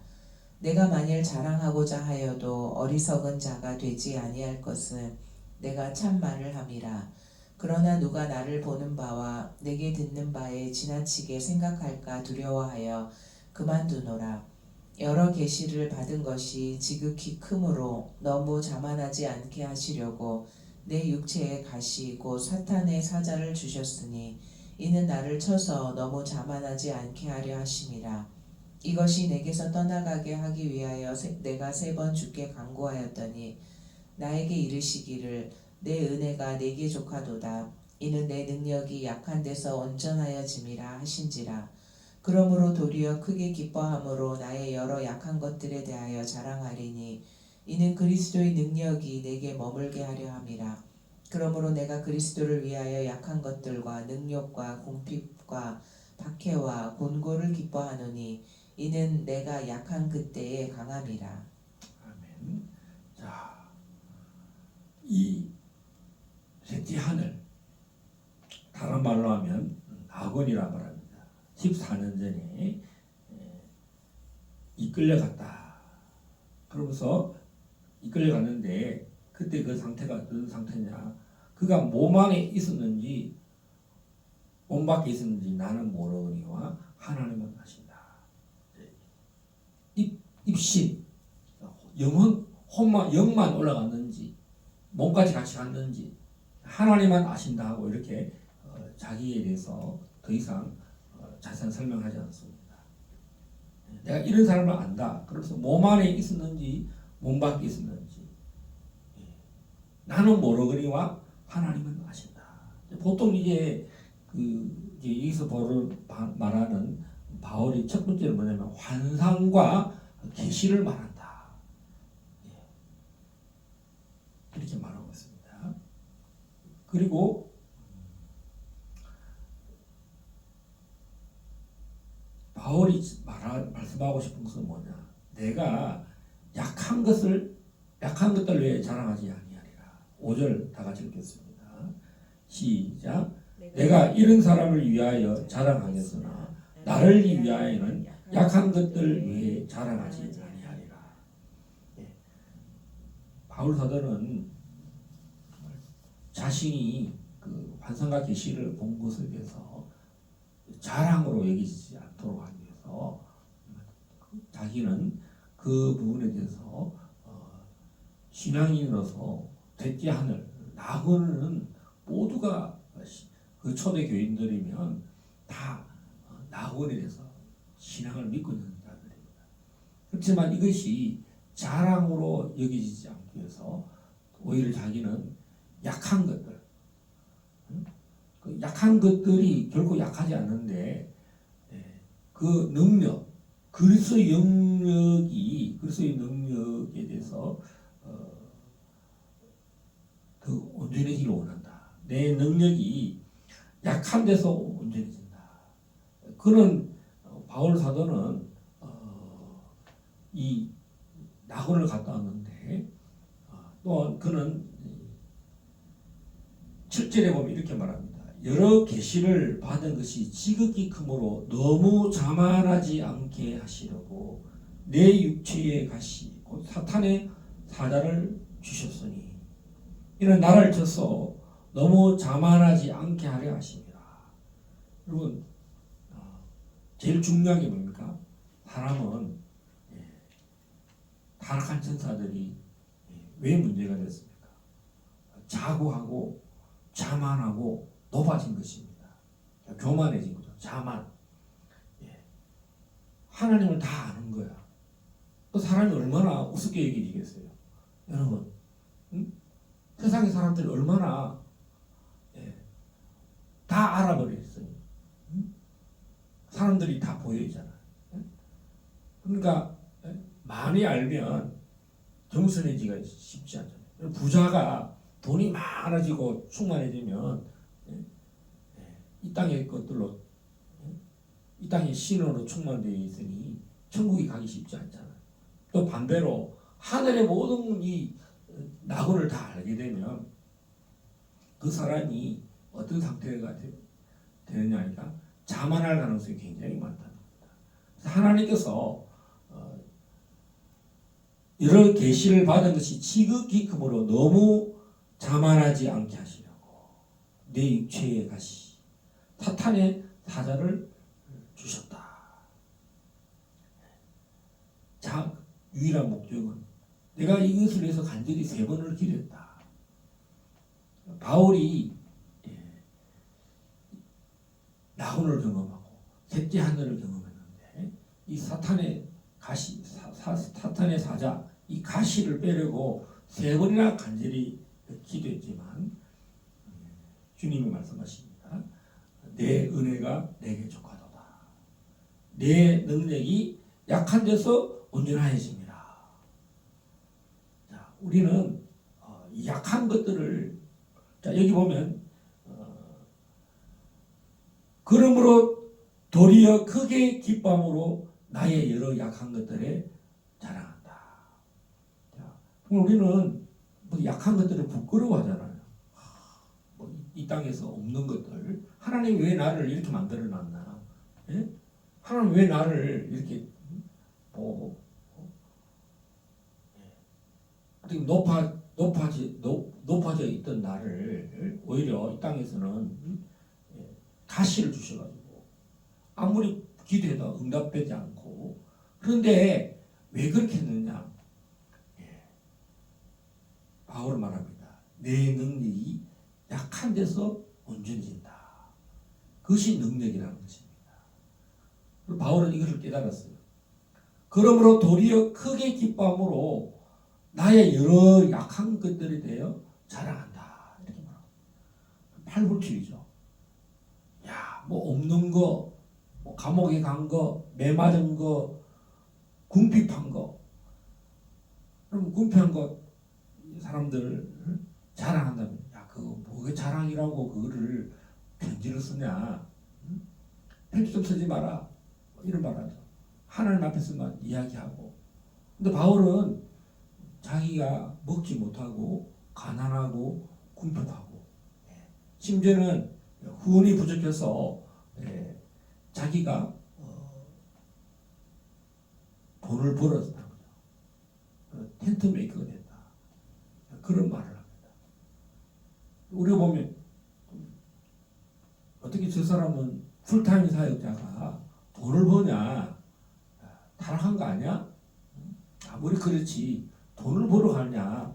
내가 만일 자랑하고자 하여도 어리석은 자가 되지 아니할 것은 내가 참 말을 함이라. 그러나 누가 나를 보는 바와 내게 듣는 바에 지나치게 생각할까 두려워하여 그만두노라. 여러 계시를 받은 것이 지극히 크므로 너무 자만하지 않게 하시려고 내 육체에 가시 곧 사탄의 사자를 주셨으니 이는 나를 쳐서 너무 자만하지 않게 하려 하심이라. 이것이 내게서 떠나가게 하기 위하여 내가 3번 주께 간구하였더니 나에게 이르시기를 내 은혜가 내게 족하도다. 이는 내 능력이 약한 데서 온전하여짐이라 하신지라. 그러므로 도리어 크게 기뻐함으로 나의 여러 약한 것들에 대하여 자랑하리니 이는 그리스도의 능력이 내게 머물게 하려 함이라. 그러므로 내가 그리스도를 위하여 약한 것들과 능욕과 궁핍과 박해와 곤고를 기뻐하노니 이는 내가 약한 그때에 강함이라. 아멘. 자, 이 셋째 하늘, 다른 말로 하면 낙원이라 말합니다. 14년 전에 이끌려갔다. 그러면서 이끌려갔는데 그때 그 상태가 어떤 상태냐? 그가 몸 안에 있었는지 몸 밖에 있었는지 나는 모르거니와 하나님은 아신다. 입신, 영만 올라갔는지 몸까지 같이 갔는지 하나님만 아신다 하고 이렇게 자기에 대해서 더 이상 자세한 설명하지 않습니다. 내가 이런 사람을 안다. 그래서 몸 안에 있었는지 몸 밖에 있었는지 나는 모르거니와 하나님은 아신다. 보통 이제 여기서 말하는 바울이 첫 번째는 뭐냐면 환상과 계시를 말한다. 이렇게 말하고 있습니다. 그리고 바울이 말씀하고 싶은 것은 뭐냐? 내가 약한 것들 외에 자랑하지 아니하리라. 5절 다 같이 읽겠습니다. 시작. 내가 이런 사람을 위하여 자랑하겠으나 나를 위하여는 약한 것들 외에 자랑하지 아니하리라. 바울 사도는 자신이 그 환상과 계시를 본 것에 대해서 자랑으로 여기지 않도록 하기 위해서 자기는 그 부분에 대해서 신앙인으로서 셋째 하늘 낙원은 모두가 그 초대 교인들이면 다 낙원에 대해서 신앙을 믿고 있는 자들입니다. 그렇지만 이것이 자랑으로 여기지지 않기 위해서 오히려 자기는 약한 것들, 그 약한 것들이 결코 약하지 않는데 그 능력, 그리스도의 능력에 대해서 더 온전해지기를 원한다. 내 능력이 약한 데서 온전해진다. 그는 바울 사도는 이 낙원을 갔다 왔는데 또 그는 7절에 보면 이렇게 말합니다. 여러 계시를 받은 것이 지극히 크므로 너무 자만하지 않게 하시려고 내 육체의 가시 곧 사탄의 사자를 주셨으니 이는 나를 쳐서 너무 자만하지 않게 하려 하십니다. 여러분 제일 중요한 게 뭡니까? 사람은 타락한 천사들이 왜 문제가 됐습니까? 자고하고 자만하고 높아진 것입니다. 교만해진 거죠. 자만. 하나님을 다 아는 거야. 그 사람이 얼마나 우습게 여기지겠어요. 여러분, 세상의 사람들이 얼마나 다 알아버렸어요. 사람들이 다 보여있잖아요. 그러니까 많이 알면 겸손해지기가 쉽지 않잖아요. 부자가 돈이 많아지고 충만해지면 이 땅의 것들로 이 땅의 신으로 충만되어 있으니 천국에 가기 쉽지 않잖아요. 또 반대로 하늘의 모든 이 낙원을 다 알게 되면 그 사람이 어떤 상태가 되느냐니까 자만할 가능성이 굉장히 많다는 겁니다. 하나님께서 여러 계시를 받은 것이 지극히 크므로 너무 자만하지 않게 하시려고 내 육체의 가시 사탄의 사자를 주셨다. 자, 유일한 목적은 내가 이것을 위해서 간절히 3번을 기도했다. 바울이 낙원을 경험하고 셋째 하늘을 경험했는데 이 사탄의 가시, 사탄의 사자 이 가시를 빼려고 3번이나 간절히 기도했지만 주님이 말씀하십니다. 내 은혜가 내게 족하도다. 내 능력이 약한 데서 온전하여집니다. 자, 우리는 약한 것들을 자 여기 보면 그러므로 도리어 크게 기쁨으로 나의 여러 약한 것들에 자랑한다. 자, 우리는 뭐 약한 것들을 부끄러워하잖아요. 이 땅에서 없는 것들 하나님 왜 나를 이렇게 만들어놨나? 예? 하나님 왜 나를 이렇게 높아져 있던 나를 오히려 이 땅에서는 가시를 주셔가지고 아무리 기도해도 응답되지 않고 그런데 왜 그렇게 했느냐? 바울은 말합니다. 내 능력이 약한 데서 온전해진다. 그것이 능력이라는 것입니다. 바울은 이것을 깨달았어요. 그러므로 도리어 크게 기뻐함으로 나의 여러 약한 것들에 대하여 자랑한다. 이렇게 말합니다. 팔불출이죠. 야, 뭐 없는 거, 뭐 감옥에 간 거, 매 맞은 거, 궁핍한 거. 그럼 궁핍한 거 사람들 자랑한다면, 야, 그거 뭐가 자랑이라고 그거를 편지를 쓰냐? 편지 좀 쓰지 마라. 이런 말하죠. 하나님 앞에서만 이야기하고. 근데 바울은 자기가 먹지 못하고 가난하고 궁핍하고 심지어는 후원이 부족해서 자기가 돈을 벌었다는 거죠. 텐트 메이커가 됐다. 그런 말을 합니다. 우리가 보면 어떻게 저 사람은 풀타임 사역자가 돈을 버냐? 타락한 거 아니야? 아무리 그렇지 돈을 벌어 가냐?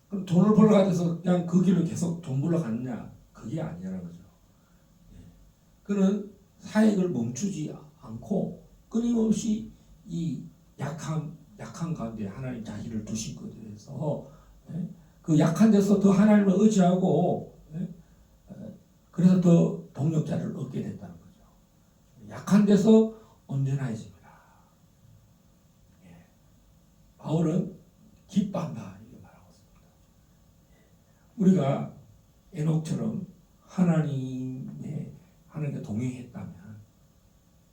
그럼 돈을 벌어 가서 그냥 그 길로 계속 돈 벌러 가느냐? 그게 아니라는 거죠. 그는 사역을 멈추지 않고 끊임없이 이 약한 가운데 하나님 자기를 두신 것에 대해서 그 약한 데서 더 하나님을 의지하고 그래서 더 동력자를 얻게 됐다는 거죠. 약한 데서 온전해집니다. 바울은 기뻐한다 이렇게 말하고 있습니다. 우리가 에녹처럼 하나님과 동행했다면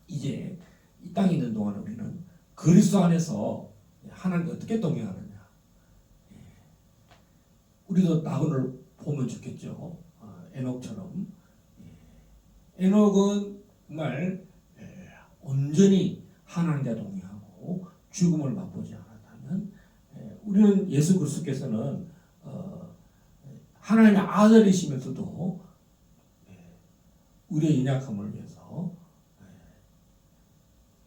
이제 이 땅에 있는 동안 우리는 그리스도 안에서 하나님과 어떻게 동행하느냐. 우리도 나그네를 보면 좋겠죠. 에녹처럼. 에녹은 정말 온전히 하나님과 동행하고 죽음을 맛보지 않았다면, 우리는 예수 그리스도께서는 하나님의 아들이시면서도 우리의 연약함을 위해서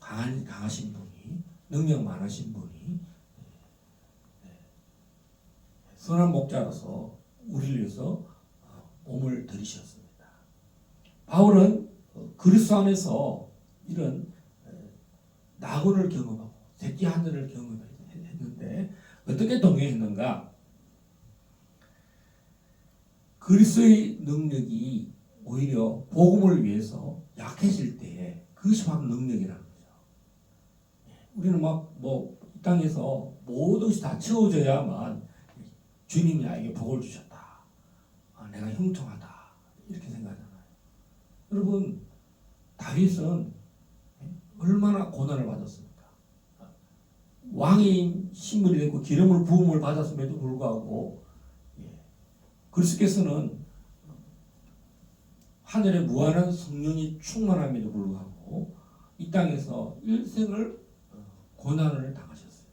강하신 분이, 능력 많으신 분이 선한 목자로서 우리를 위해서 몸을 들이셨습니다. 바울은 그리스도 안에서 이런 낙원을 경험하고 새끼 하늘을 경험했는데 어떻게 동행했는가? 그리스도의 능력이 오히려 복음을 위해서 약해질 때에 그것이 바로 능력이라는 거죠. 우리는 막 이 땅에서 모든 것이 다 채워져야만 주님이 나에게 복을 주셨다. 내가 형통하다. 이렇게 생각하잖아요. 여러분, 다윗은 얼마나 고난을 받았습니까? 왕의 신분이 됐고 기름을 부음을 받았음에도 불구하고 그리스도께서는 하늘의 무한한 성령이 충만함에도 불구하고 이 땅에서 일생을 고난을 당하셨어요.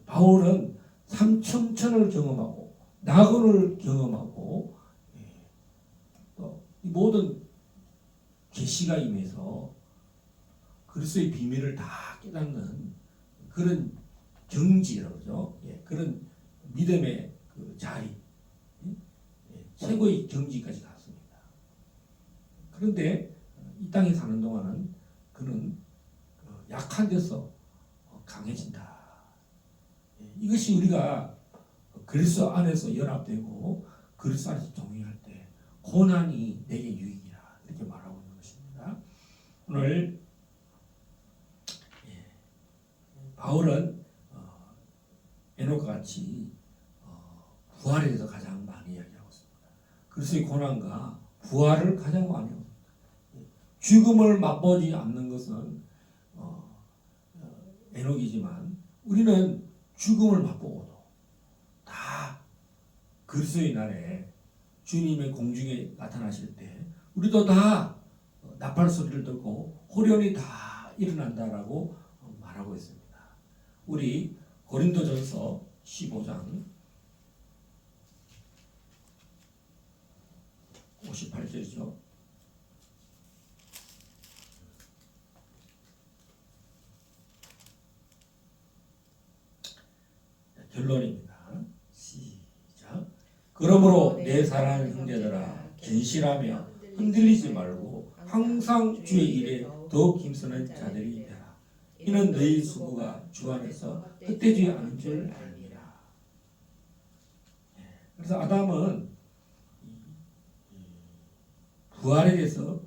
바울은 삼천천을 경험하고 낙원을 경험하고 또 이 모든 계시가 임해서 그리스도의 비밀을 다 깨닫는 그런 경지라고 그러죠. 그런 믿음의 그 자리, 최고의 경지까지 갔습니다. 그런데 이 땅에 사는 동안은 그는 약한 데서 강해진다. 이것이 우리가 그리스도 안에서 연합되고 그리스도 안에서 동행할 때 고난이 내게 유익이라 이렇게 말하고 있는 것입니다. 오늘 바울은 에녹과 같이 부활에 대해서 가장 많이 이야기하고 있습니다. 그리스도의 고난과 부활을 가장 많이 하고 있습니다. 죽음을 맛보지 않는 것은 에녹이지만 우리는 죽음을 맛보고도 다 그리스도의 날에 주님의 공중에 나타나실 때 우리도 다 나팔 소리를 듣고 호련히 다 일어난다라고 말하고 있습니다. 우리 고린도전서 15장 58절이죠. 결론입니다. 시작. 그러므로 내 사랑하는 형제들아 견실하며 흔들리지 말고 항상 주의 일에 더욱 힘쓰는 자들이 되라. 이는 너희 수고가 주 안에서 헛되지 않은 줄 알미라. 그래서 아담은 부활에 대해서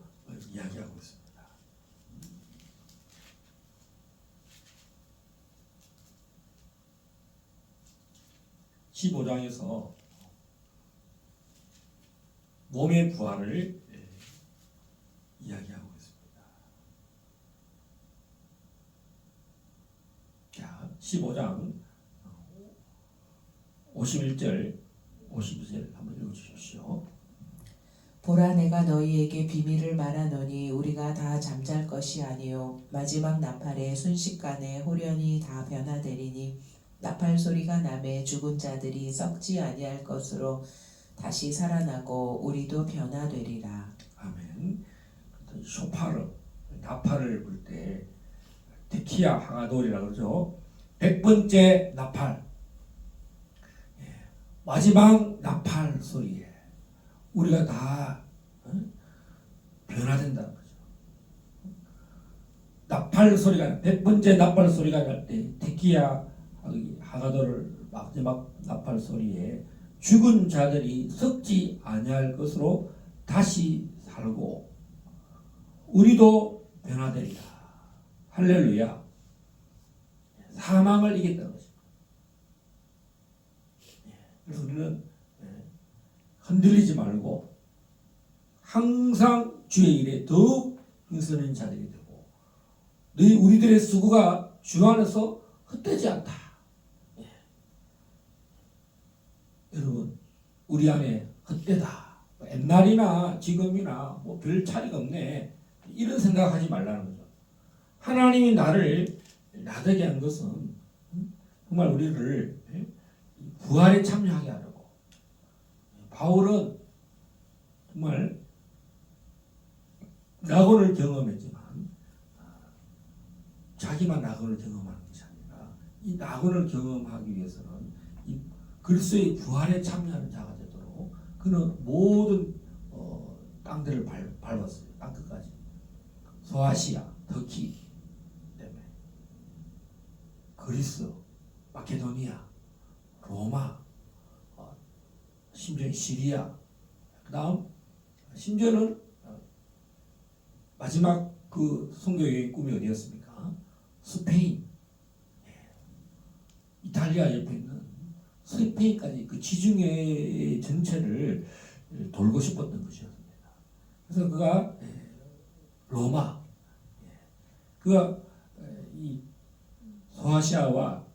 이야기하고 있습니다. 15장에서 몸의 부활을 이야기하고 있습니다. 자, 15장 51절 52절 한번 읽어주십시오. 보라 내가 너희에게 비밀을 말하노니 우리가 다 잠잘 것이 아니요 마지막 나팔에 순식간에 호련히 다 변화되리니 나팔 소리가 나매 죽은 자들이 썩지 아니할 것으로 다시 살아나고 우리도 변화되리라. 아멘. 쇼파르 나팔을 불 때 테키야 하가돌이라 그러죠. 100번째 나팔, 마지막 나팔 소리에 우리가 다 변화된다는 거죠. 나팔 소리가 100번째 나팔 소리가 날 때 테키야 하가돌을 마지막 나팔 소리에 죽은 자들이 썩지 아니할 것으로 다시 살고 우리도 변화되리라. 할렐루야. 사망을 이겼다는 것입니다. 그래서 우리는 흔들리지 말고 항상 주의 일에 더욱 힘쓰는 자들이 되고 우리들의 수고가 주 안에서 헛되지 않다. 예. 여러분, 우리 안에 헛되다. 옛날이나 지금이나 뭐 별 차이가 없네. 이런 생각하지 말라는 거죠. 하나님이 나를 나되게 한 것은 정말 우리를 부활에 참여하게 하려고. 바울은 정말 낙원을 경험했지만 자기만 낙원을 경험하는 것이 아니라 이 낙원을 경험하기 위해서는 이 그리스도의 부활에 참여하는 자가 되도록 그는 모든 땅들을 밟았어요. 땅끝까지. 소아시아, 터키 때문에 그리스, 마케도니아, 로마, 심지어 시리아, 그 다음 심지어는 마지막 그 선교의 꿈이 어디였습니까? 스페인, 이탈리아 옆에 있는 스페인까지 그 지중해 전체를 돌고 싶었던 것이었습니다. 그래서 그가 로마, 그가 이 소아시아와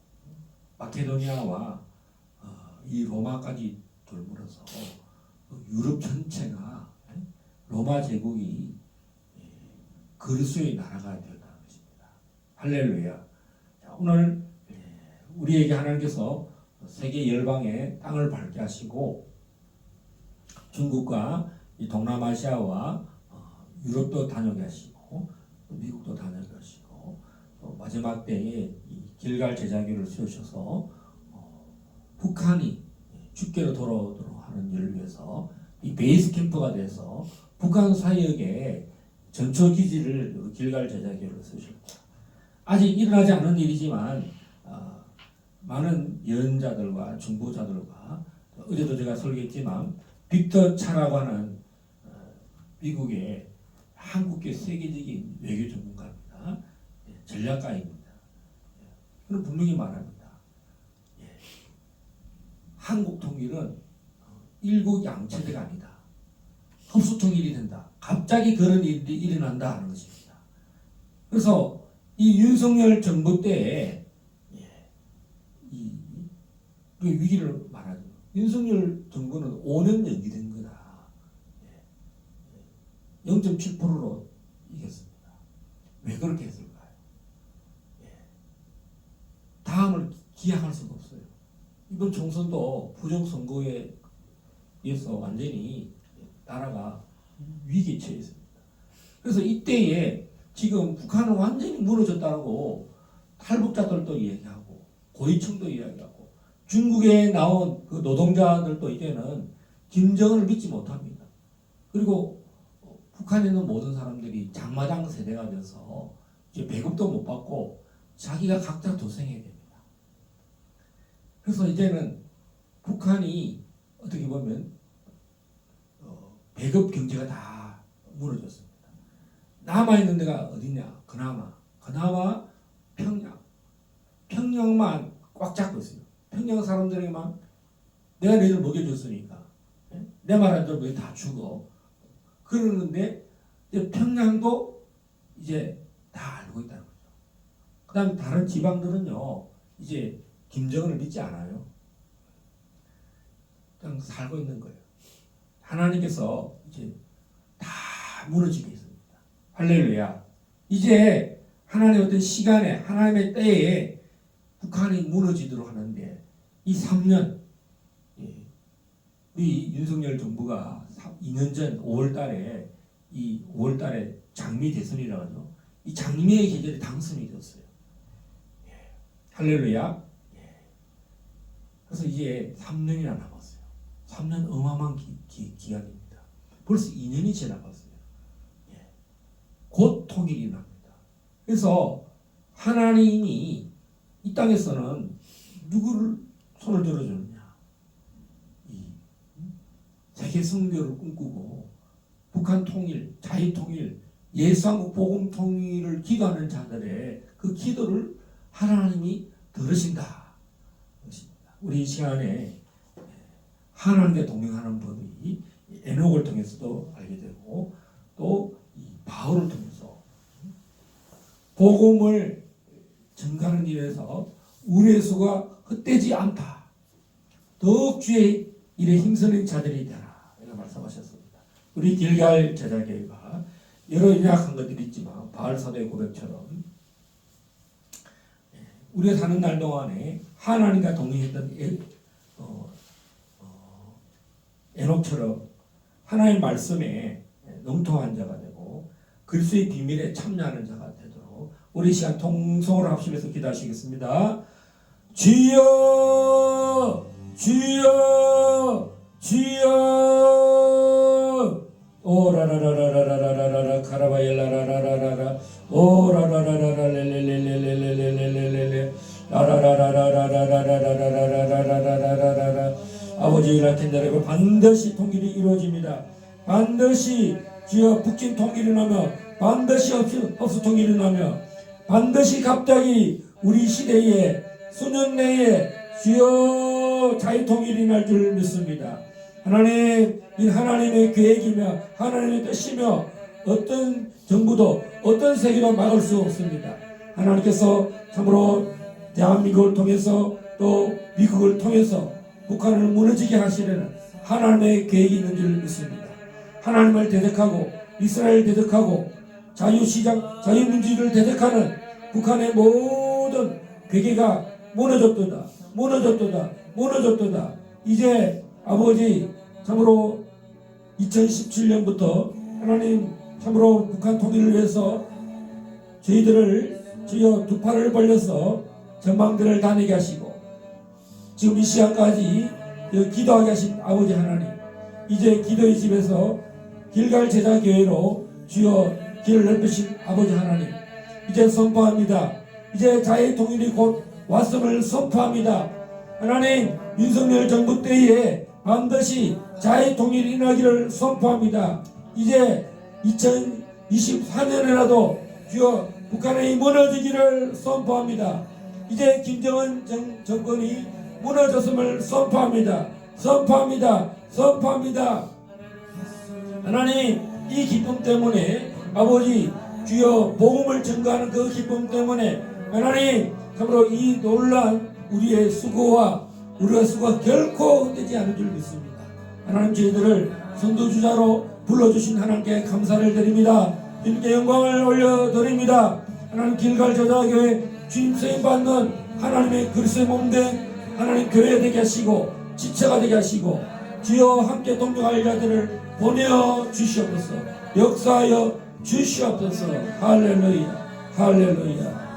마케도니아와 이 로마까지 돌물어서 유럽 전체가 로마 제국이 그리스도의 나라가 되었다는 것입니다. 할렐루야. 자, 오늘 우리에게 하나님께서 세계 열방의 땅을 밟게 하시고 중국과 이 동남아시아와 유럽도 다녀게 하시고 미국도 다녀게 하시고 또 마지막 때에 이 길갈 제자기를 세우셔서 북한이 주께로 돌아오도록 하는 일을 위해서 이 베이스 캠프가 돼서 북한 사역에 전초 기지를 길갈 제자기를 세우셨다. 아직 일어나지 않은 일이지만 많은 예언자들과 중보자들과 어제도 제가 설계했지만 빅터 차라고 하는 미국의 한국계 세계적인 외교 전문가입니다. 전략가입니다. 그는 분명히 말합니다. 한국 통일은 일국양체제가 아니다. 흡수 통일이 된다. 갑자기 그런 일이 일어난다 하는 것입니다. 그래서 이 윤석열 정부 때에 이 위기를 말하죠. 윤석열 정부는 5년 연기된 거다. 0.7%로 이겼습니다. 왜 그렇게 했을까요? 다음을 기약할 수가 없어요. 이번 총선도 부정선거에 의해서 완전히 나라가 위기에 처했습니다. 그래서 이때에 지금 북한은 완전히 무너졌다고 탈북자들도 이야기하고 고위층도 이야기하고 중국에 나온 그 노동자들도 이제는 김정은을 믿지 못합니다. 그리고 북한에 있는 모든 사람들이 장마당 세대가 돼서 이제 배급도 못 받고 자기가 각자 도생해야 됩니다. 그래서 이제는 북한이 어떻게 보면 배급 경제가 다 무너졌습니다. 남아있는 데가 어디냐? 그나마 평양만 꽉 잡고 있어요. 평양 사람들에게만 내가 너희를 먹여줬으니까 내 말한 대로 너희 다 죽어. 그러는데 이제 평양도 이제 다 알고 있다는 거죠. 그 다음에 다른 지방들은요 이제 김정은을 믿지 않아요. 그냥 살고 있는 거예요. 하나님께서 이제 다 무너지게 했습니다. 할렐루야. 이제 하나님의 어떤 시간에 하나님의 때에 북한이 무너지도록 하는데 이 3년 우리 윤석열 정부가 2년 전 5월달에 이 5월달에 장미 대선이라고 하죠. 이 장미의 계절에 당선이 되었어요. 할렐루야. 그래서 이제 3년이나 남았어요. 3년 어마어마한 기간입니다. 벌써 2년이 지나갔어요. 곧 통일이 납니다. 그래서 하나님이 이 땅에서는 누구를 손을 들어주느냐? 이 세계 선교를 꿈꾸고 북한 통일, 자유 통일, 예수한국 복음 통일을 기도하는 자들의 그 기도를 하나님이 들으신다. 우리 이 시간에 하나님과 동행하는 법이 에녹을 통해서도 알게 되고 또 이 바울을 통해서 복음을 전가하는 일에서 우리의 수가 헛되지 않다. 더욱 주의 일에 힘쓰는 자들이 되라. 이렇게 말씀하셨습니다. 우리 길갈 제자교회가 여러 연약한 것들이 있지만 바알 사도의 고백처럼 우리가 사는 날 동안에 하나님과 동행했던 에녹처럼 하나님의 말씀에 능통한 자가 되고 그리스도의 비밀에 참여하는 자가 되도록 우리 시간 통성으로 합심해서 기도하시겠습니다. 주여 주여 주여 오라라라라라라라라 카라바엘라라라라라 오라라라라라레레레레레레레레레레 라라라라라라라라라라라라라라라 아버지 일하신 자리가 반드시 통일이 이루어집니다. 반드시 주여 북진 통일이 나며 반드시 흡수 통일이 나며 반드시 갑자기 우리 시대에 수년 내에 주여 자유 통일이 날 줄 믿습니다. 하나님, 이 하나님의 계획이며 하나님의 뜻이며 어떤 정부도 어떤 세계도 막을 수 없습니다. 하나님께서 참으로 대한민국을 통해서 또 미국을 통해서 북한을 무너지게 하시려는 하나님의 계획이 있는 줄 믿습니다. 하나님을 대적하고 이스라엘 대적하고 자유시장, 자유민주주의를 대적하는 북한의 모든 괴계가 무너졌도다. 무너졌도다. 무너졌도다. 이제 아버지 참으로 2017년부터 하나님 참으로 북한 통일을 위해서 저희들을 주여 두 팔을 벌려서 전망대를 다니게 하시고 지금 이 시간까지 기도하게 하신 아버지 하나님, 이제 기도의 집에서 길갈 제자교회로 주여 길을 넓히신 아버지 하나님, 이제 선포합니다. 이제 자유 통일이 곧 왔음을 선포합니다. 하나님, 윤석열 정부 때에 반드시 자유 통일이 일어나기를 선포합니다. 이제 2024년에라도 주여 북한이 무너지기를 선포합니다. 이제 김정은 정권이 무너졌음을 선포합니다. 선포합니다. 선포합니다. 하나님, 이 기쁨 때문에 아버지 주여 복음을 증거하는 그 기쁨 때문에 하나님 참으로 이 놀란 우리의 수고와 우리의 수고가 결코 헛되지 않을 줄 믿습니다. 하나님, 저희들을 선도주자로 불러주신 하나님께 감사를 드립니다. 주님께 영광을 올려드립니다. 하나님, 길갈 제자교회 주님 쓰임받는 하나님의 그리스도의 몸된 하나님 교회 되게 하시고 지체가 되게 하시고 주여 함께 동역할 자들을 보내어 주시옵소서. 역사하여 주시옵소서. 할렐루야, 할렐루야.